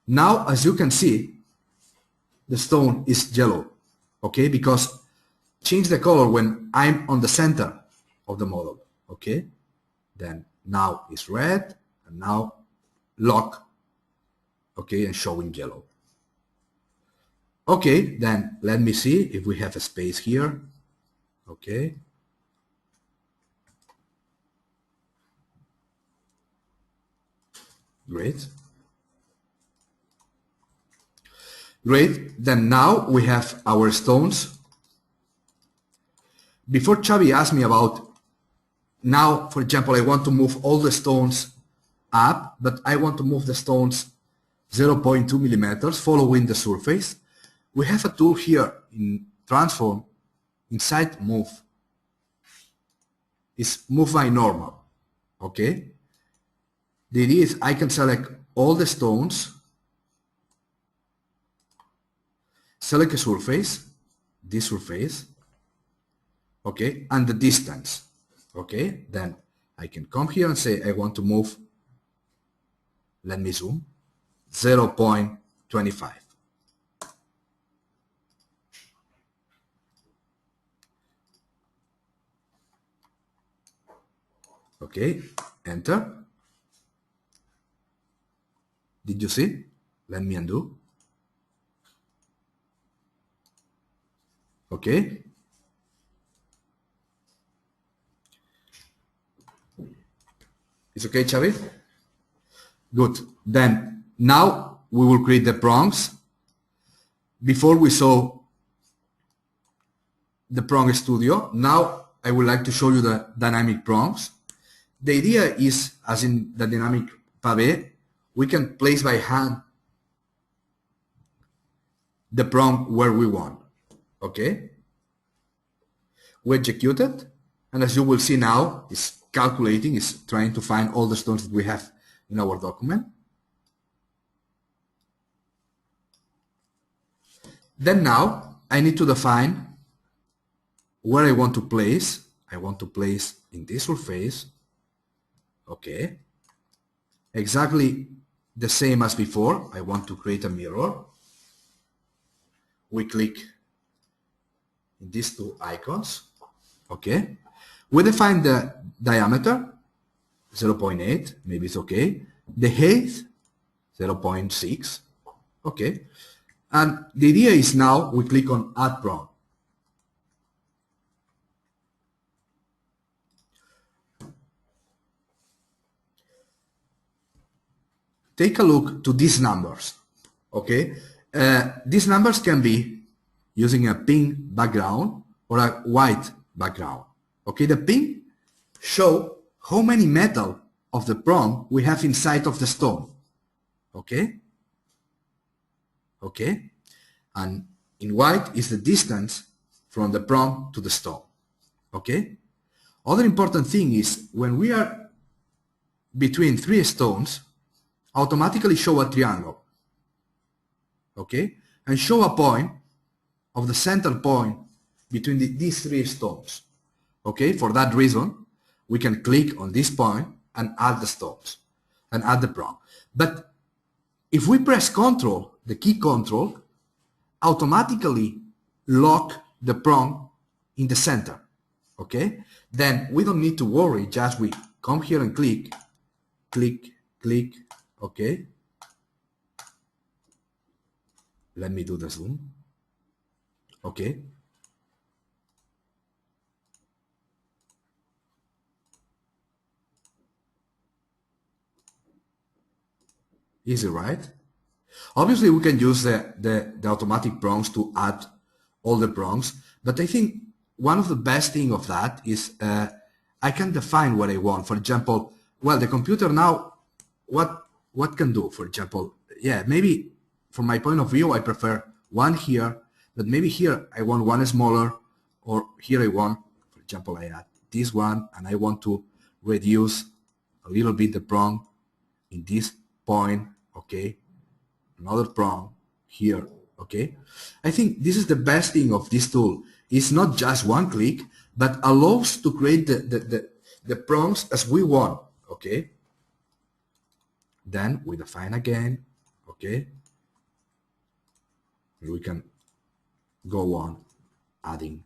Now, as you can see, the stone is yellow. Okay, because change the color when I'm on the center of the model. Okay, then now it's red and now lock. Okay, and showing yellow. Okay, then let me see if we have a space here. Okay. Great. Great. Then now we have our stones. Before Xavi asked me about, now, for example, I want to move all the stones up, but I want to move the stones 0.2 millimeters following the surface. We have a tool here in Transform, inside Move. It's Move by Normal. Okay? The idea is I can select all the stones, select a surface, this surface, okay, and the distance, okay? Then I can come here and say I want to move, let me zoom, 0.25. Okay, enter. Did you see? Let me undo. Okay. It's okay, Xavi? Good. Then, now we will create the prompts. Before we saw the prompt studio, now I would like to show you the dynamic prompts. The idea is, as in the dynamic pavé, we can place by hand the prompt where we want. Okay? We execute it, and as you will see now, it's calculating, it's trying to find all the stones that we have in our document. Then now, I need to define where I want to place. I want to place in this surface. Okay. Exactly the same as before. I want to create a mirror. We click in these two icons. Okay. We define the diameter, 0.8, maybe it's okay. The height, 0.6. Okay. And the idea is now we click on Add Prompt. Take a look to these numbers. Okay. These numbers can be using a pink background or a white background. Okay, the pink show how many metal of the prompt we have inside of the stone. Okay? Okay? And in white is the distance from the prompt to the stone. Okay? Other important thing is when we are between three stones, automatically show a triangle, okay? And show a point of the center point between these three stones, okay? For that reason, we can click on this point and add the stones and add the prong. But if we press Control, the key Control, automatically lock the prong in the center, okay? Then we don't need to worry, just we come here and click, click, click, okay? Let me do the zoom, okay? Easy, right? Obviously, we can use the automatic prongs to add all the prongs, but I think one of the best thing of that is I can define what I want. For example, well, the computer now, what can do? For example, yeah, maybe from my point of view, I prefer one here, but maybe here I want one smaller, or here I want, for example, I add this one, and I want to reduce a little bit the prong in this point, okay? Another prong here, okay? I think this is the best thing of this tool. It's not just one click, but allows to create the prongs as we want, okay? Then we define again, okay? And we can go on adding,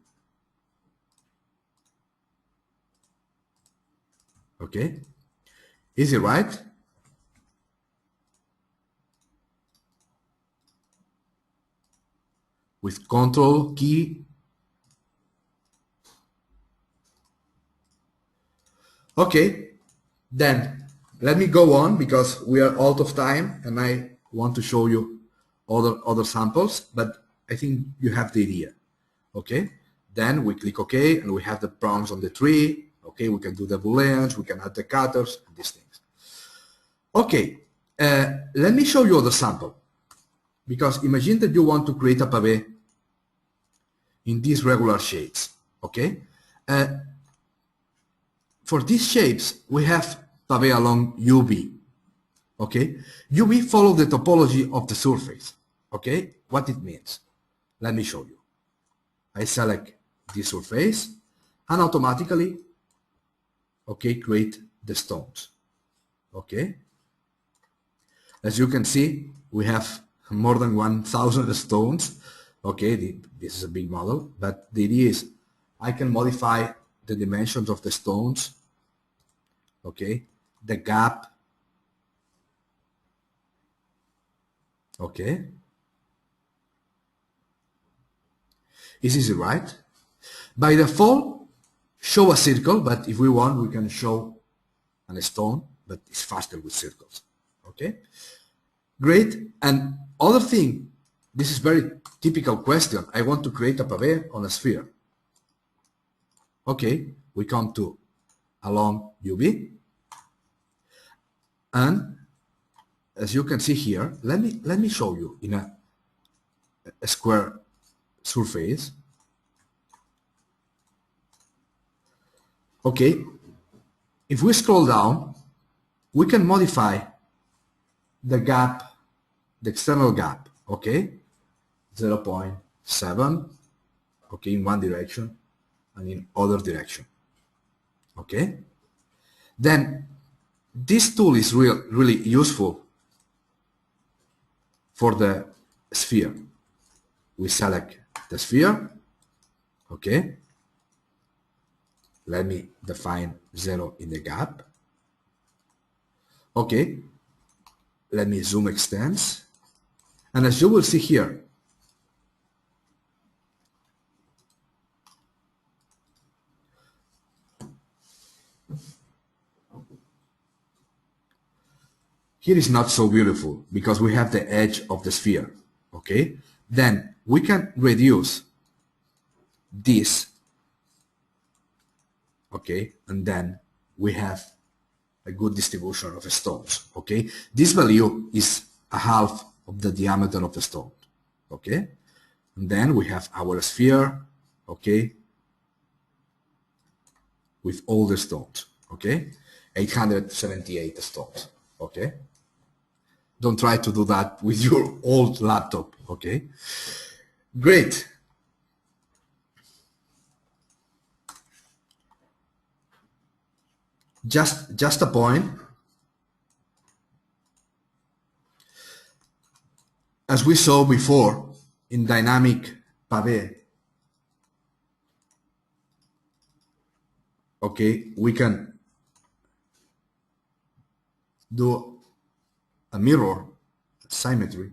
okay? Easy, right? With Control key. Okay, then let me go on because we are out of time and I want to show you other samples, but I think you have the idea. Okay, then we click OK and we have the prongs on the tree. Okay, we can do the booleans, we can add the cutters and these things. Okay, let me show you other sample, because imagine that you want to create a pavé in these regular shapes, okay? For these shapes, we have pavé along UV, okay? UV follow the topology of the surface, okay? What it means? Let me show you. I select this surface and automatically, okay, create the stones, okay? As you can see, we have more than 1,000 stones. Okay, this is a big model, but the idea is I can modify the dimensions of the stones, okay, the gap, okay. It's easy, right? By default, show a circle, but if we want, we can show a stone, but it's faster with circles, okay? Great, and other thing, this is very typical question. I want to create a pavé on a sphere. Okay, we come to along UV, and as you can see here, let me show you in a square surface. Okay, if we scroll down, we can modify the gap, the external gap, okay, 0.7, okay, in one direction and in other direction, okay. Then this tool is really useful for the sphere. We select the sphere, okay. Let me define 0 in the gap, okay. Let me zoom extends, and as you will see here, here is not so beautiful because we have the edge of the sphere, okay. Then we can reduce this, okay, and then we have a good distribution of stones, okay. This value is a half of the diameter of the stone, okay. And then we have our sphere, okay. with all the stones, okay? 878 stones, okay? Don't try to do that with your old laptop, okay? Great. Just a point. As we saw before in dynamic pavé, okay, we can do a mirror symmetry,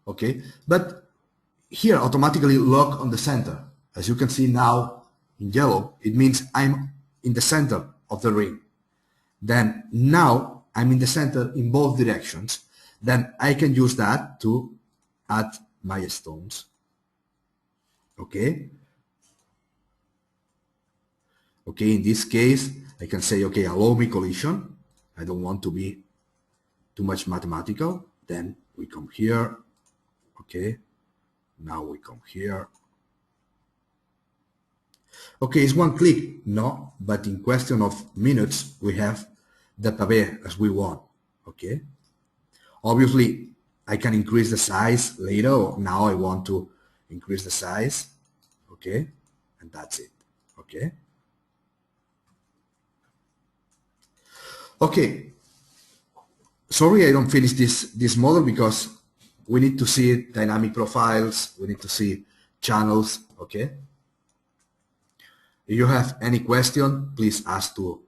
okay, but here automatically lock on the center. As you can see now in yellow, it means I'm in the center of the ring. Then now I'm in the center in both directions. Then I can use that to add my stones, okay? Okay, in this case, I can say, okay, allow me collision. I don't want to be too much mathematical. Then we come here, okay? Now we come here. Okay, it's one click, no, but in question of minutes, we have the pavé as we want, okay? Obviously, I can increase the size later, or now I want to increase the size, okay? And that's it, okay? Okay, sorry I don't finish this model because we need to see dynamic profiles, we need to see channels, okay? If you have any question, please ask to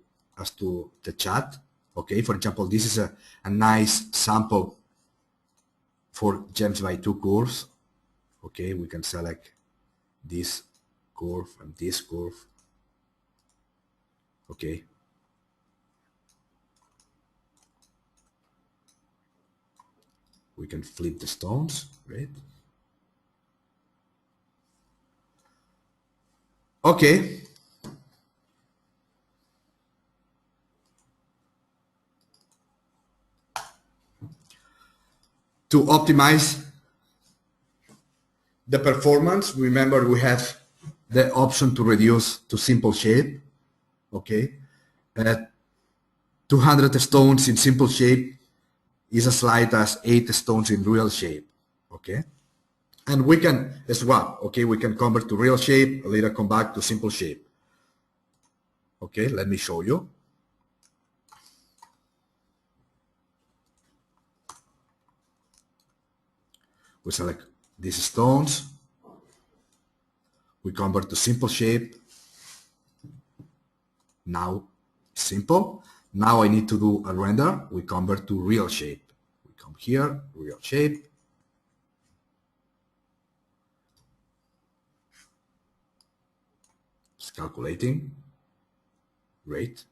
the chat, okay? For example, this is a nice sample for gems by 2 curves, okay? We can select this curve and this curve, okay? We can flip the stones, right? Okay. To optimize the performance, remember we have the option to reduce to simple shape, okay? 200 stones in simple shape is as light as 8 stones in real shape, okay? And we can swap, okay? We can convert to real shape, later come back to simple shape. Okay, let me show you. We select these stones. We convert to simple shape. Now, simple. Now I need to do a render. We convert to real shape. We come here, real shape. It's calculating. Great.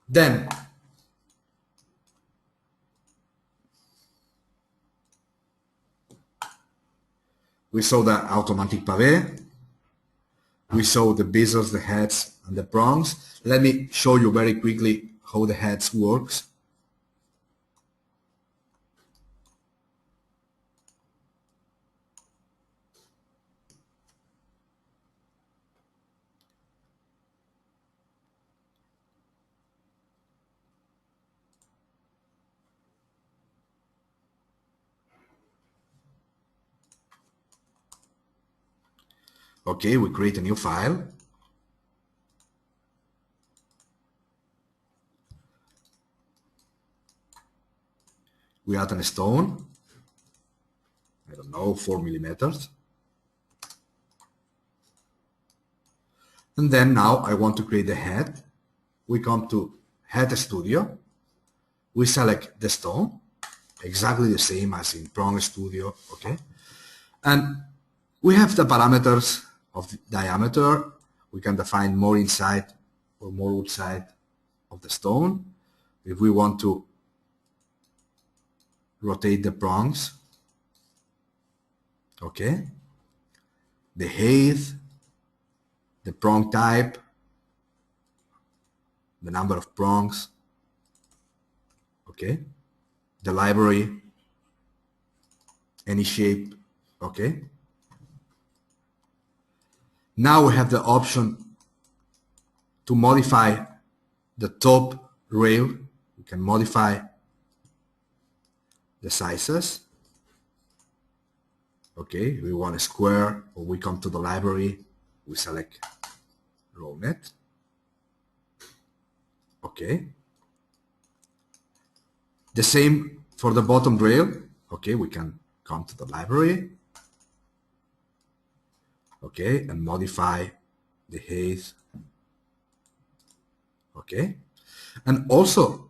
Then we saw the automatic pavé. We saw the bezels, the heads, and the prongs. Let me show you very quickly how the heads works. Okay, we create a new file. We add a stone, I don't know, 4 millimeters. And then now I want to create the head. We come to Head Studio. We select the stone, exactly the same as in Prong Studio, okay? And we have the parameters of the diameter. We can define more inside or more outside of the stone. If we want to rotate the prongs, okay? The height, the prong type, the number of prongs, okay? The library, any shape, okay? Now we have the option to modify the top rail, we can modify the sizes. Okay, we want a square, or we come to the library, we select RhinoGold. Okay. The same for the bottom rail. Okay, we can come to the library. Okay, and modify the height. Okay, and also,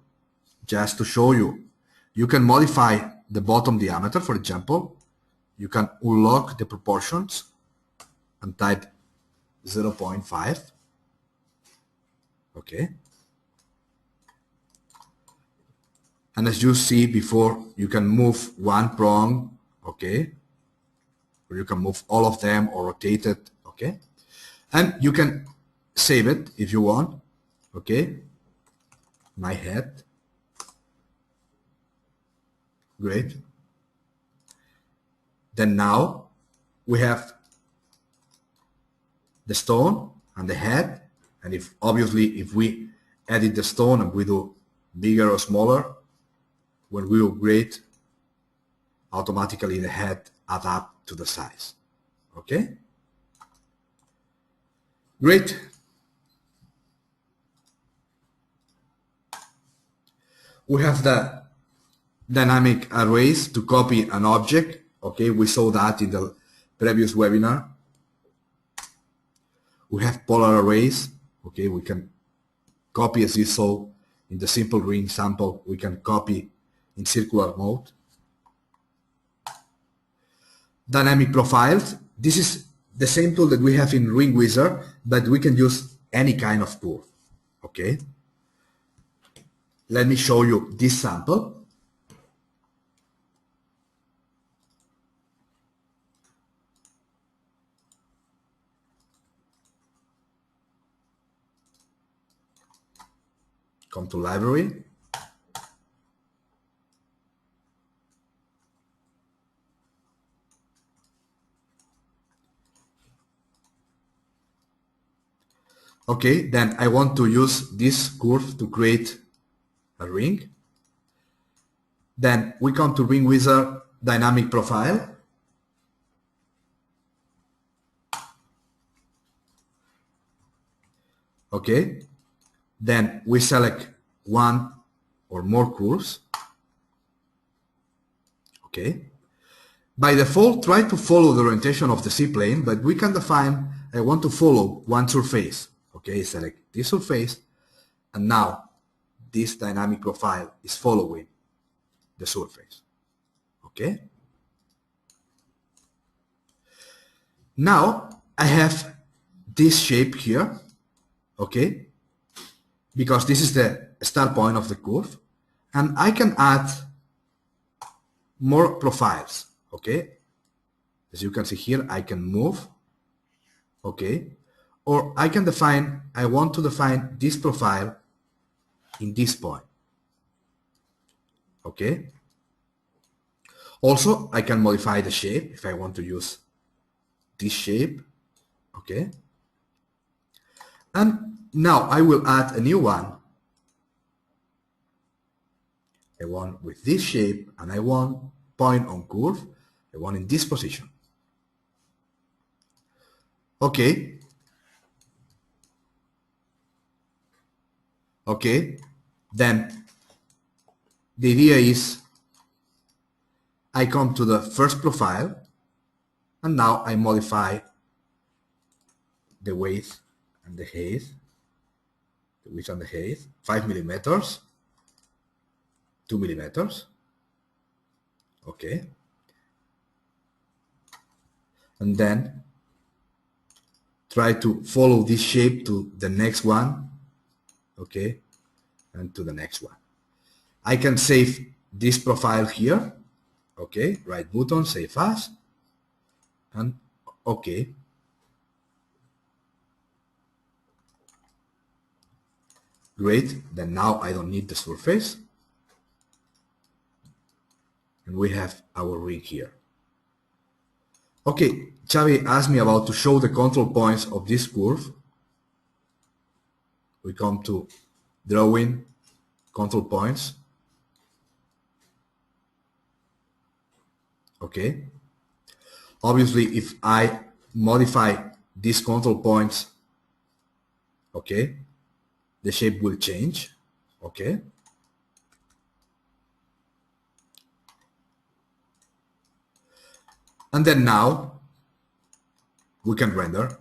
just to show you, you can modify the bottom diameter. For example, you can unlock the proportions and type 0.5. Okay, and as you see before, you can move one prong. Okay, or you can move all of them or rotate it. Okay, and you can save it if you want. Okay, my head. Great. Then now we have the stone and the head, and if obviously if we edit the stone and we do bigger or smaller, when we upgrade, automatically the head adds up to the size. Okay? Great. We have the dynamic arrays to copy an object. Okay, we saw that in the previous webinar. We have polar arrays. Okay, we can copy, as you saw in the simple ring sample, we can copy in circular mode. Dynamic profiles. This is the same tool that we have in Ring Wizard, but we can use any kind of curve. Okay. Let me show you this sample. Come to library. Okay, then I want to use this curve to create a ring. Then we come to Ring Wizard Dynamic Profile. Okay, then we select one or more curves. Okay, by default, try to follow the orientation of the C-plane, but we can define I want to follow one surface. Okay, select this surface, and now this dynamic profile is following the surface. Okay. Now I have this shape here. Okay, because this is the start point of the curve, and I can add more profiles. Okay, as you can see here, I can move. Okay, or I can define, I want to define this profile in this point. Okay, also I can modify the shape if I want to use this shape. Okay, and now I will add a new one. I want with this shape, and I want point on curve. I want in this position. Okay. Okay. Then the idea is I come to the first profile, and now I modify the width and the height. The width and the height, 5 millimeters, 2 millimeters. Okay. And then try to follow this shape to the next one. Okay. And to the next one. I can save this profile here. Okay. Right button, save as. And okay. Great. Then now I don't need the surface. And we have our ring here. Okay, Xavi asked me about to show the control points of this curve. we come to drawing control points. Okay. Obviously, if I modify these control points, okay, the shape will change. Okay. And then now we can render.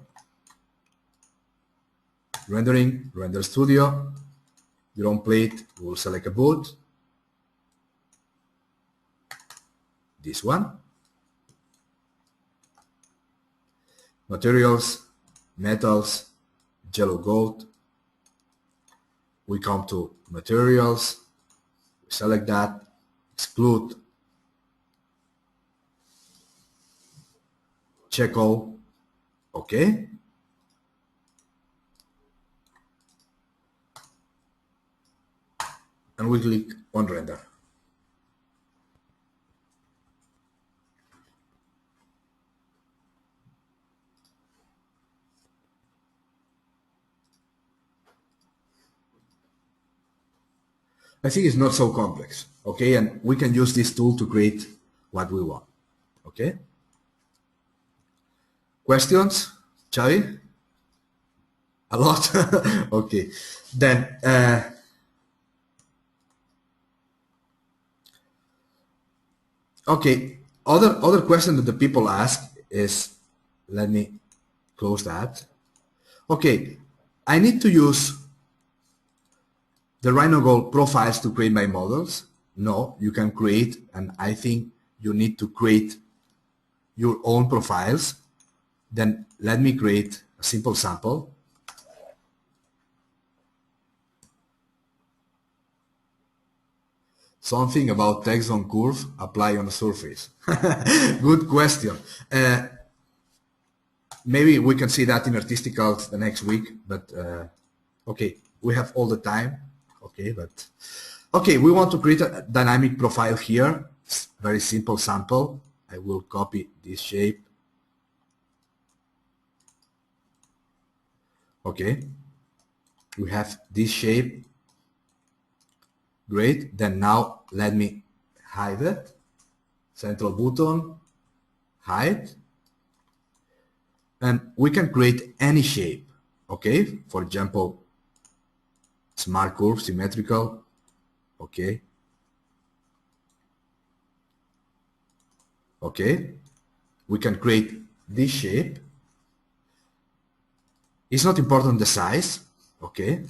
Rendering, render studio, your own plate, we'll select a boot. This one. Materials, metals, yellow gold. We come to materials, we select that, exclude, check all, okay. And we click on render. I think it's not so complex, okay, and we can use this tool to create what we want, okay. Questions, Xavi? A lot? Okay, then okay, other question that the people ask is, let me close that. Okay, I need to use the RhinoGold profiles to create my models. No, you can create, and I think you need to create your own profiles. Then let me create a simple sample. Something about text on curve apply on the surface. Good question. Maybe we can see that in Artisticals the next week, but okay, we have all the time. Okay, but okay, we want to create a dynamic profile here. It's very simple sample. I will copy this shape. Okay, we have this shape. Great. Then now let me hide it. Central button, hide. And we can create any shape. Okay, for example, smart curve, symmetrical. Okay. Okay. We can create this shape. It's not important the size. Okay.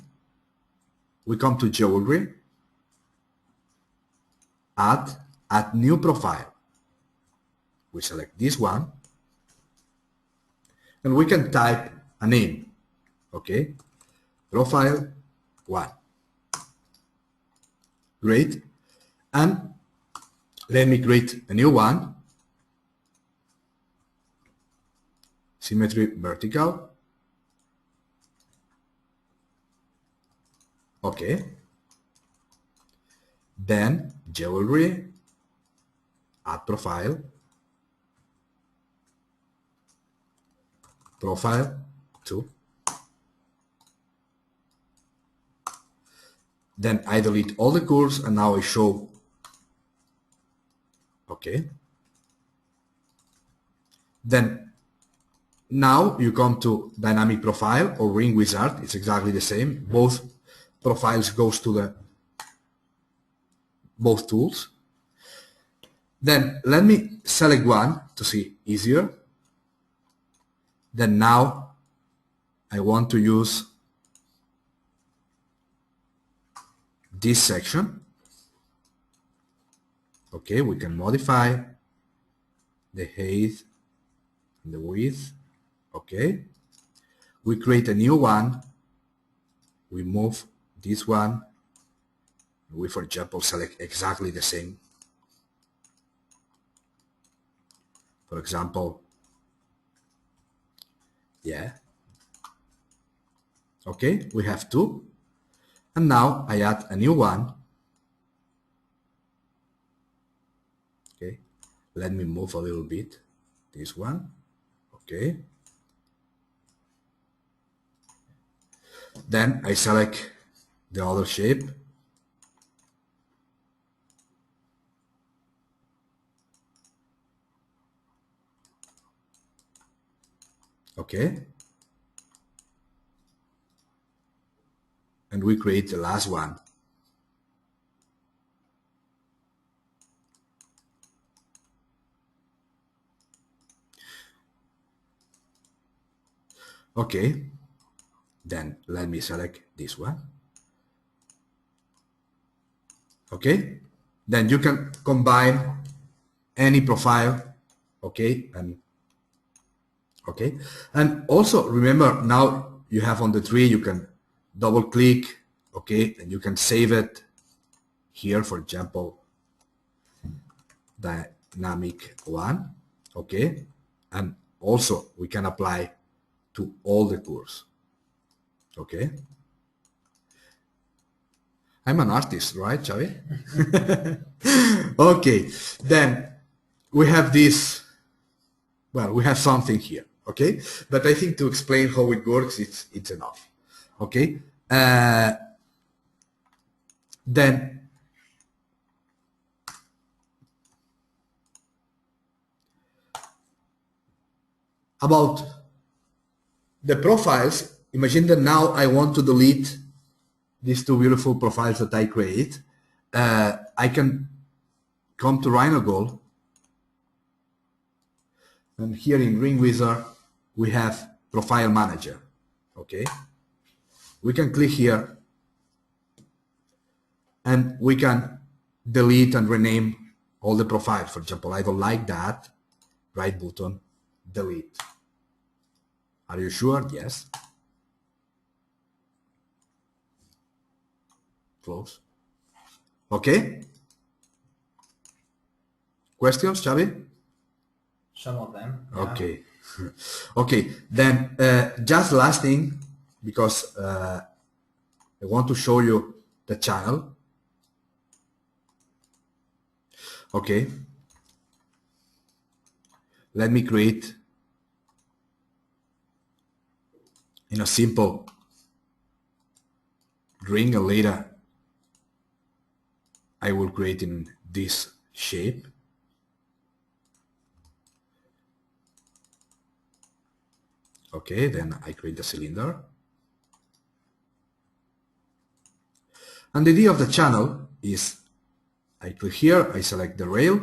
We come to jewelry. Add new profile. We select this one. And we can type a name. Okay. Profile 1. Great. And let me create a new one. Symmetry vertical. Okay. Then jewelry, add profile, profile 2. Then I delete all the curves and now I show. Okay. Then now you come to dynamic profile or ring wizard. It's exactly the same. Both profiles goes to the both tools. Then let me select one to see easier. Then now I want to use this section. Okay, we can modify the height and the width. Okay, we create a new one. We move this one. We, for example, select exactly the same. For example, yeah. Okay, we have two. And now I add a new one. Okay, let me move a little bit. This one. Okay. Then I select the other shape. Okay. And we create the last one. Okay. Then let me select this one. Okay. Then you can combine any profile. Okay. And also remember, now you have on the tree, you can double click. Okay. And you can save it here, for example, dynamic one. Okay. And also we can apply to all the curves. Okay. I'm an artist, right, Xavi? Okay. Then we have this, well, we have something here. Okay. But I think to explain how it works, it's enough. Okay. Then about the profiles, imagine that now I want to delete these two beautiful profiles that I create. I can come to RhinoGold, and here in Ring Wizard we have Profile Manager. Okay, we can click here and we can delete and rename all the profiles. For example, I don't like that. Right button, delete. Are you sure? Yes. Close. Okay. Questions, Xavi? Some of them. Yeah. Okay. Okay. Then just last thing, because I want to show you the channel. Okay. Let me create in a simple ring, and later I will create in this shape. Okay, then I create the cylinder. And the idea of the channel is I click here, I select the rail.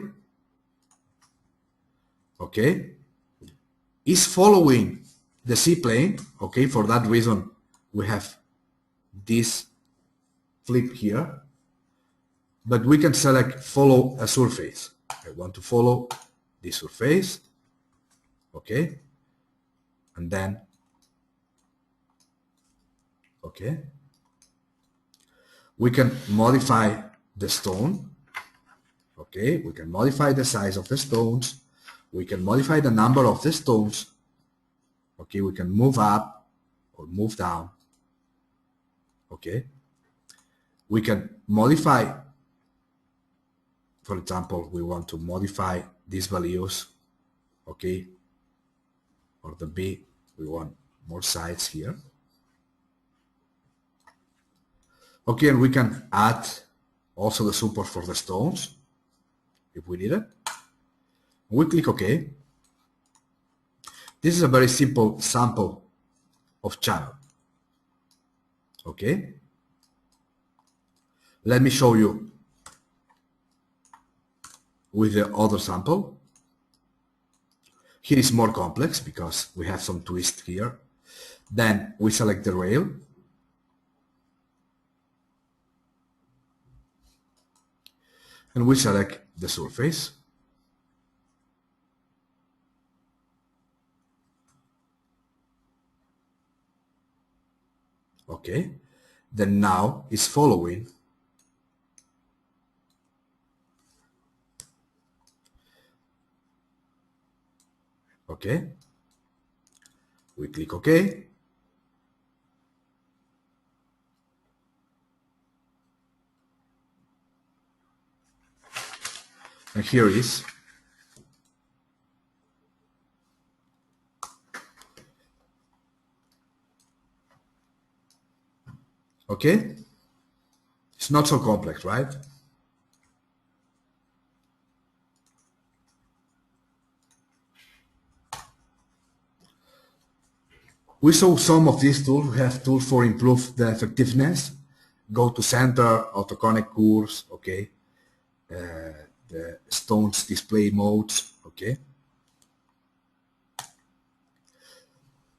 Okay, is following the C-plane. Okay, for that reason we have this flip here, but we can select follow a surface. I want to follow this surface. Okay, and then okay, we can modify the stone. Okay, we can modify the size of the stones. We can modify the number of the stones. Okay, we can move up or move down. Okay, we can modify, for example, we want to modify these values. Okay, or the B, we want more sides here. Okay, and we can add also the support for the stones if we need it. We click OK. This is a very simple sample of channel. Okay, let me show you with the other sample. Here is more complex because we have some twist here. Then we select the rail. And we select the surface. Okay, then now is following. Okay, we click OK. And here is Okay? It's not so complex, right? We saw some of these tools. We have tools for improve the effectiveness. Go to center, auto-connect curves, okay? The stones display modes, okay?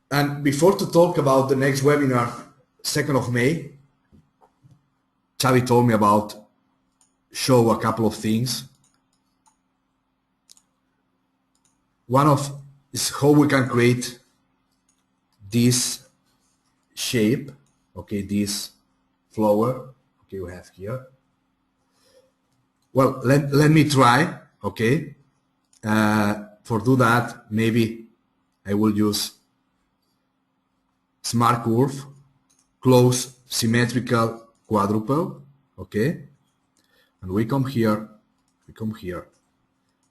And before to talk about the next webinar, 2nd of May, Xavi told me about show a couple of things. One of is how we can create this shape, okay, this flower, okay, we have here. Well, let me try, okay. For do that, maybe I will use smart curve, close symmetrical quadruple, okay. And we come here.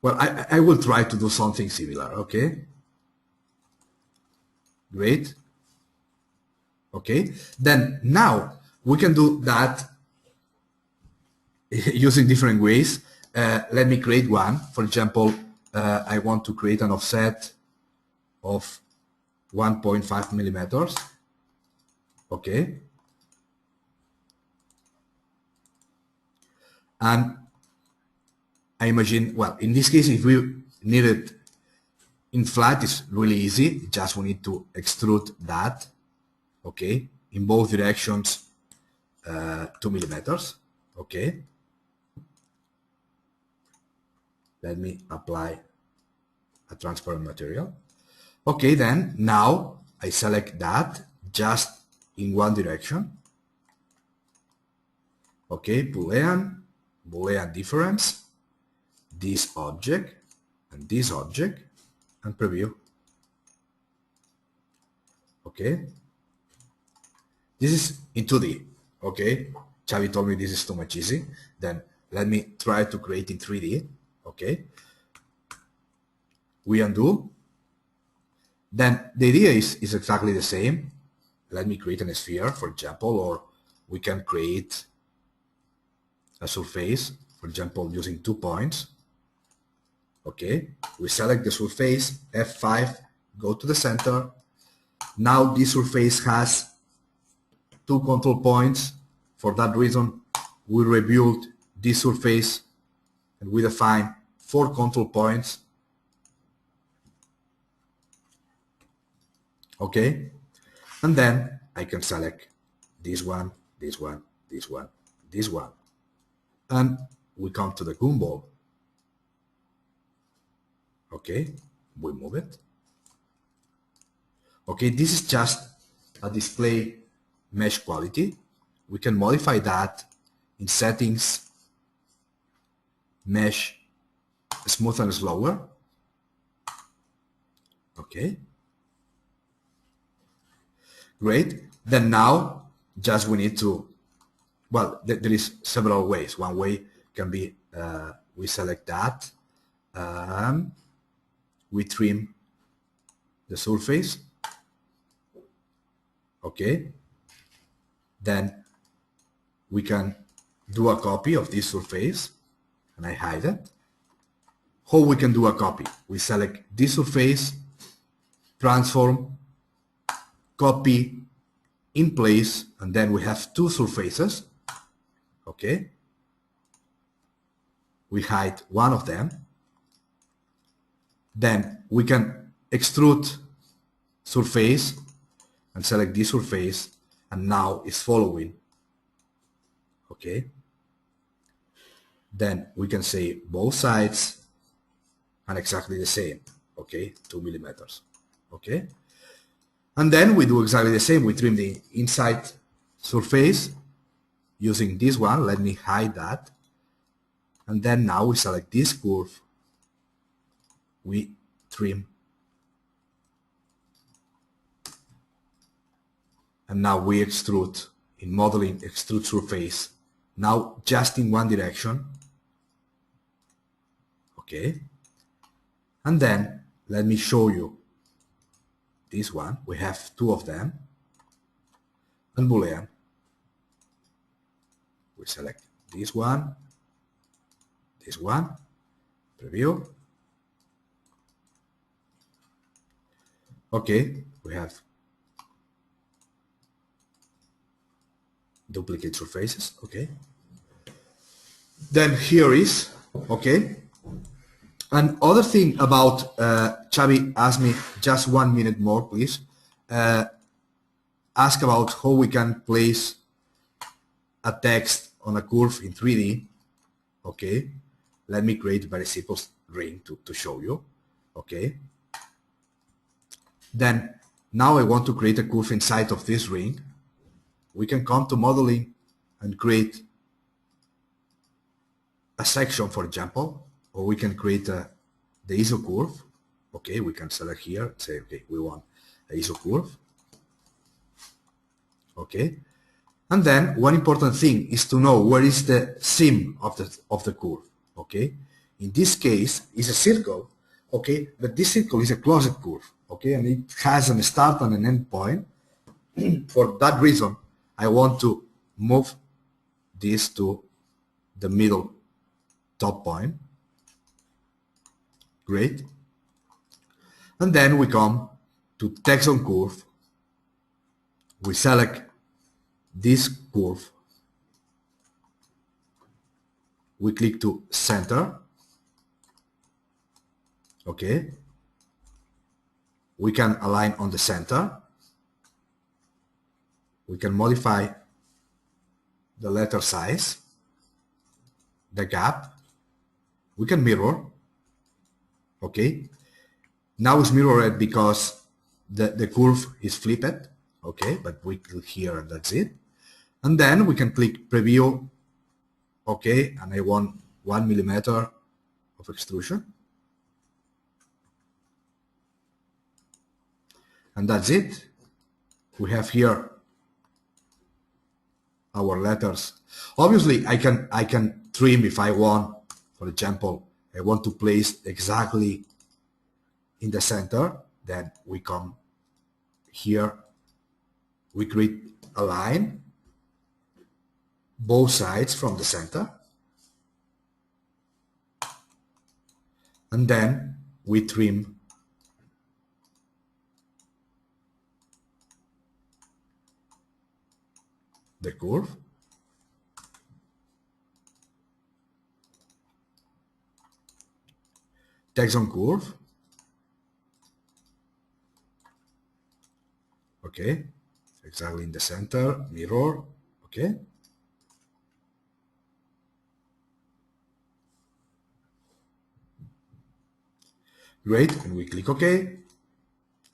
Well, I will try to do something similar, okay? Great. Okay, then now we can do that using different ways. Let me create one. For example, I want to create an offset of 1.5 millimeters. Okay. And I imagine, well, in this case, if we need it in flat, it's really easy. Just we need to extrude that, okay, in both directions, 2 millimeters, okay. Let me apply a transparent material. Okay, then now I select that just in one direction. Okay, Boolean difference, this object, and preview. Okay, this is in 2D. Okay, Xavi told me this is too much easy. Then let me try to create in 3D. Okay, we undo. Then the idea is exactly the same. Let me create a sphere, for example, or we can create a surface, for example, using 2 points. Okay, we select the surface, F5, go to the center. Now this surface has 2 control points. For that reason, we rebuild this surface and we define 4 control points. Okay, and then I can select this one, this one, this one, this one. And we come to the gumball. Okay, we move it. Okay, this is just a display mesh quality. We can modify that in settings, mesh, smooth and slower. Okay. Great. Then now, just we need to, well, there is several ways. One way can be, we select that, we trim the surface. Okay. Then we can do a copy of this surface and I hide it. How we can do a copy? We select this surface, transform, copy in place, and then we have 2 surfaces. Okay. We hide one of them. Then we can extrude surface and select this surface, and now it's following. Okay. Then we can say both sides and exactly the same. Okay, 2 millimeters. Okay. And then we do exactly the same. We trim the inside surface using this one. Let me hide that. And then now we select this curve. We trim. And now we extrude. In modeling, extrude surface. Now just in one direction. Okay. And then let me show you this one. We have 2 of them. And Boolean. We select this one, preview. Okay, we have duplicate surfaces. Okay. Then here is, okay. And other thing about, Xavi asked me just 1 minute more, please. Ask about how we can place a text on a curve in 3D. Okay. Let me create a very simple ring to show you. Okay. Then now I want to create a curve inside of this ring. We can come to modeling and create a section, for example, or we can create the ISO curve. Okay, we can select here, say, okay, we want a ISO curve. Okay, and then one important thing is to know where is the seam of the curve. Okay, in this case, it's a circle. Okay, but this circle is a closed curve. Okay, and it has a start and an end point. For that reason, I want to move this to the middle top point. Great. And then we come to text on curve. We select this curve. We click to center. Okay. We can align on the center. We can modify the letter size, the gap. We can mirror. Okay. Now it's mirrored because the curve is flipped. Okay, but we click here and that's it. And then we can click preview. Okay, and I want 1 millimeter of extrusion. And that's it. We have here our letters. Obviously, I can trim if I want. For example, I want to place exactly in the center. Then we come here. We create a line, both sides from the center. And then we trim the curve. Text on curve. Okay, exactly in the center, mirror. Okay. Great, and we click OK,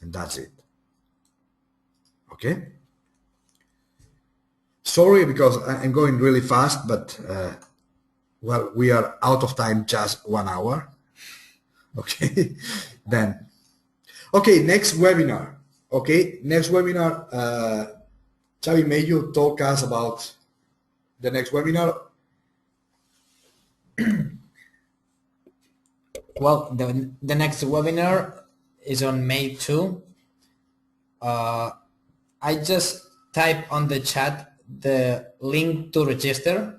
and that's it. Okay. Sorry because I'm going really fast, but well, we are out of time, just 1 hour. Okay, then. Okay, next webinar. Okay, next webinar. Xavi, may you talk us about the next webinar? Well, the next webinar is on May 2. I just type on the chat the link to register.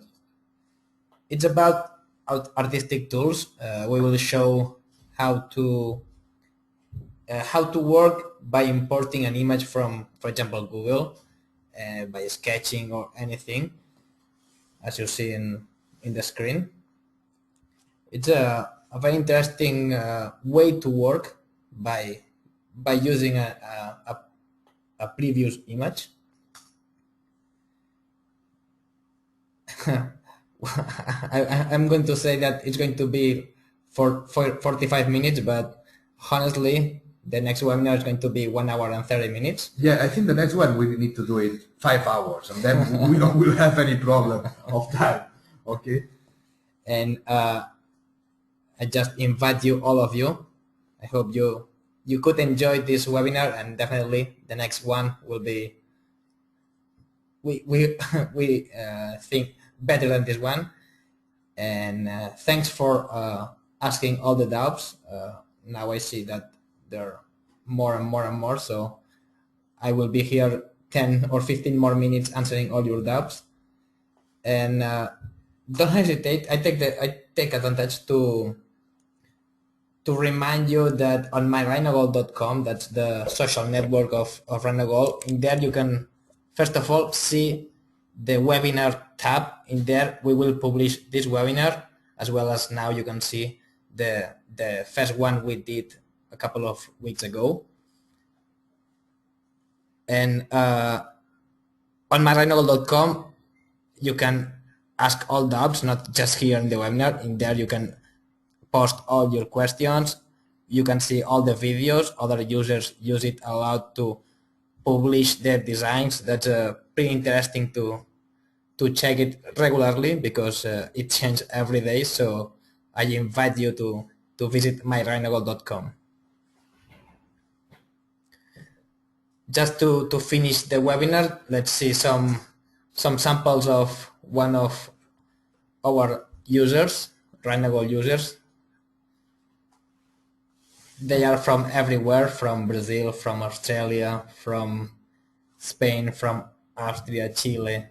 It's about artistic tools. We will show how to work by importing an image from, for example, Google, by sketching or anything, as you see in the screen. It's a very interesting way to work by using a previous image. I'm going to say that it's going to be for 45 minutes, but honestly, the next webinar is going to be 1 hour and 30 minutes. Yeah, I think the next one we need to do it 5 hours, and then we don't will have any problem of time. Okay. And I just invite you, all of you. I hope you could enjoy this webinar, and definitely the next one will be we think better than this one. And thanks for asking all the doubts. Now I see that there are more and more and more, so I will be here 10 or 15 more minutes answering all your doubts. And don't hesitate. I take advantage to remind you that on my RhinoGold.com, that's the social network of RhinoGold, in there you can first of all see the webinar tab. In there we will publish this webinar, as well as now you can see the first one we did a couple of weeks ago. And on my RhinoGold.com you can ask all doubts, not just here in the webinar. In there you can post all your questions. You can see all the videos. Other users use it a lot to publish their designs. That's pretty interesting to check it regularly, because it changes every day. So I invite you to visit myrhinogold.com. Just to finish the webinar, let's see some samples of one of our users, RhinoGold users. They are from everywhere, from Brazil, from Australia, from Spain, from Austria, Chile.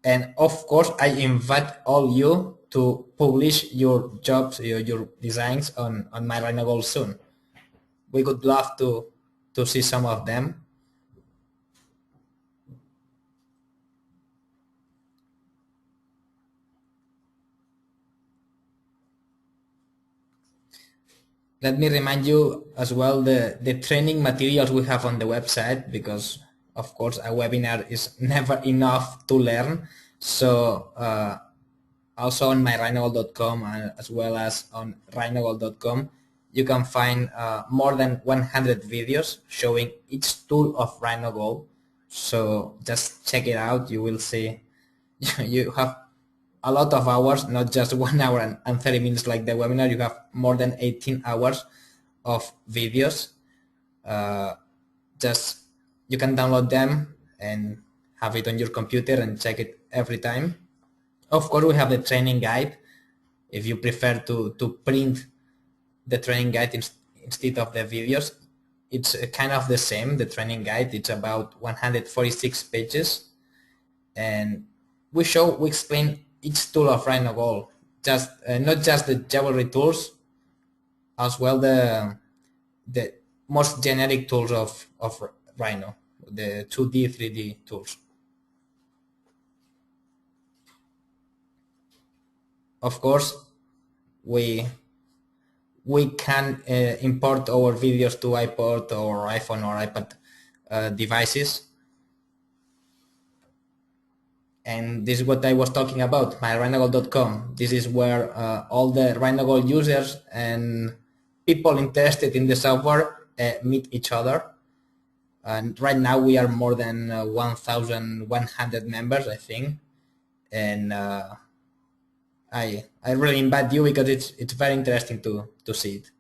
And of course, I invite all you to publish your jobs, your designs on my RhinoGold soon. We would love to see some of them. Let me remind you as well the training materials we have on the website, because of course a webinar is never enough to learn. So also on myrhinogold.com, as well as on rhinogold.com, you can find more than 100 videos showing each tool of RhinoGold. So just check it out. You will see you have a lot of hours, not just 1 hour and 30 minutes like the webinar. You have more than 18 hours of videos. Just you can download them and have it on your computer and check it every time. Of course, we have the training guide. If you prefer to print the training guide instead of the videos, it's kind of the same. The training guide, it's about 146 pages, and we explain each tool of RhinoGold, just not just the jewelry tools, as well the most generic tools of Rhino, the 2D, 3D tools. Of course, we can import our videos to iPod or iPhone or iPad devices. And this is what I was talking about, myrhinogold.com. This is where all the RhinoGold users and people interested in the software meet each other. And right now we are more than 1,100 members, I think. And I really invite you, because it's very interesting to see it.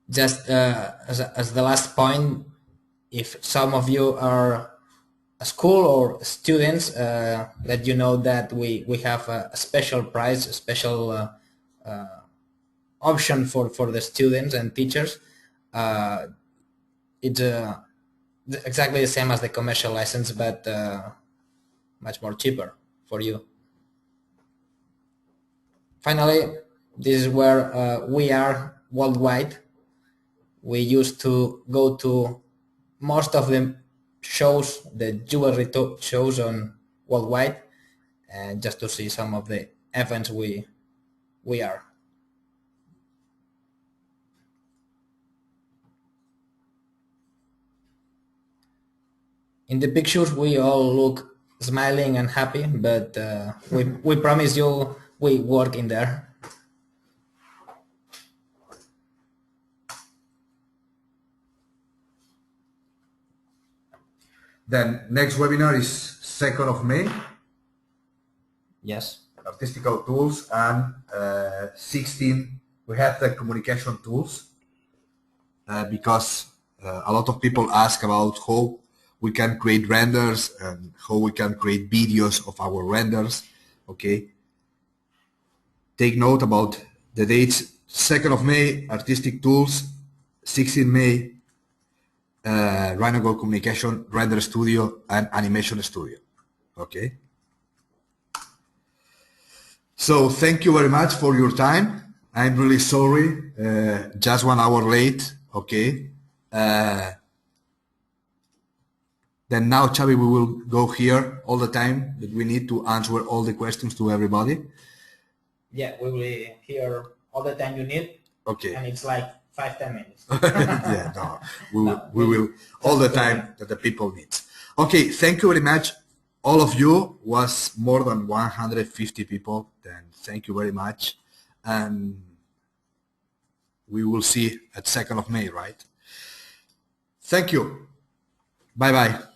Just as the last point, if some of you are a school or students, let you know that we have a special price, a special option for the students and teachers. It's exactly the same as the commercial license, but much more cheaper for you. Finally, this is where we are worldwide. We used to go to most of the shows, the jewelry shows on worldwide, and just to see some of the events we are. In the pictures, we all look smiling and happy, but we promise you we work in there. Then next webinar is 2nd of May. Yes. Artistical tools, and 16 we have the communication tools, because a lot of people ask about how we can create renders and how we can create videos of our renders. Okay, take note about the dates: 2nd of May, artistic tools; 16 May, RhinoGold Communication, Render Studio, and Animation Studio. Okay. So thank you very much for your time. I'm really sorry, just 1 hour late. Okay. Then now, Xavi, we will go here all the time, but we need to answer all the questions to everybody. Yeah, we will be here all the time you need. Okay. And it's like 5-10 minutes. Yeah, no, we will all the time that the people need. Okay, thank you very much. All of you was more than 150 people. Then thank you very much. And we will see at 2nd of May, right? Thank you. Bye-bye.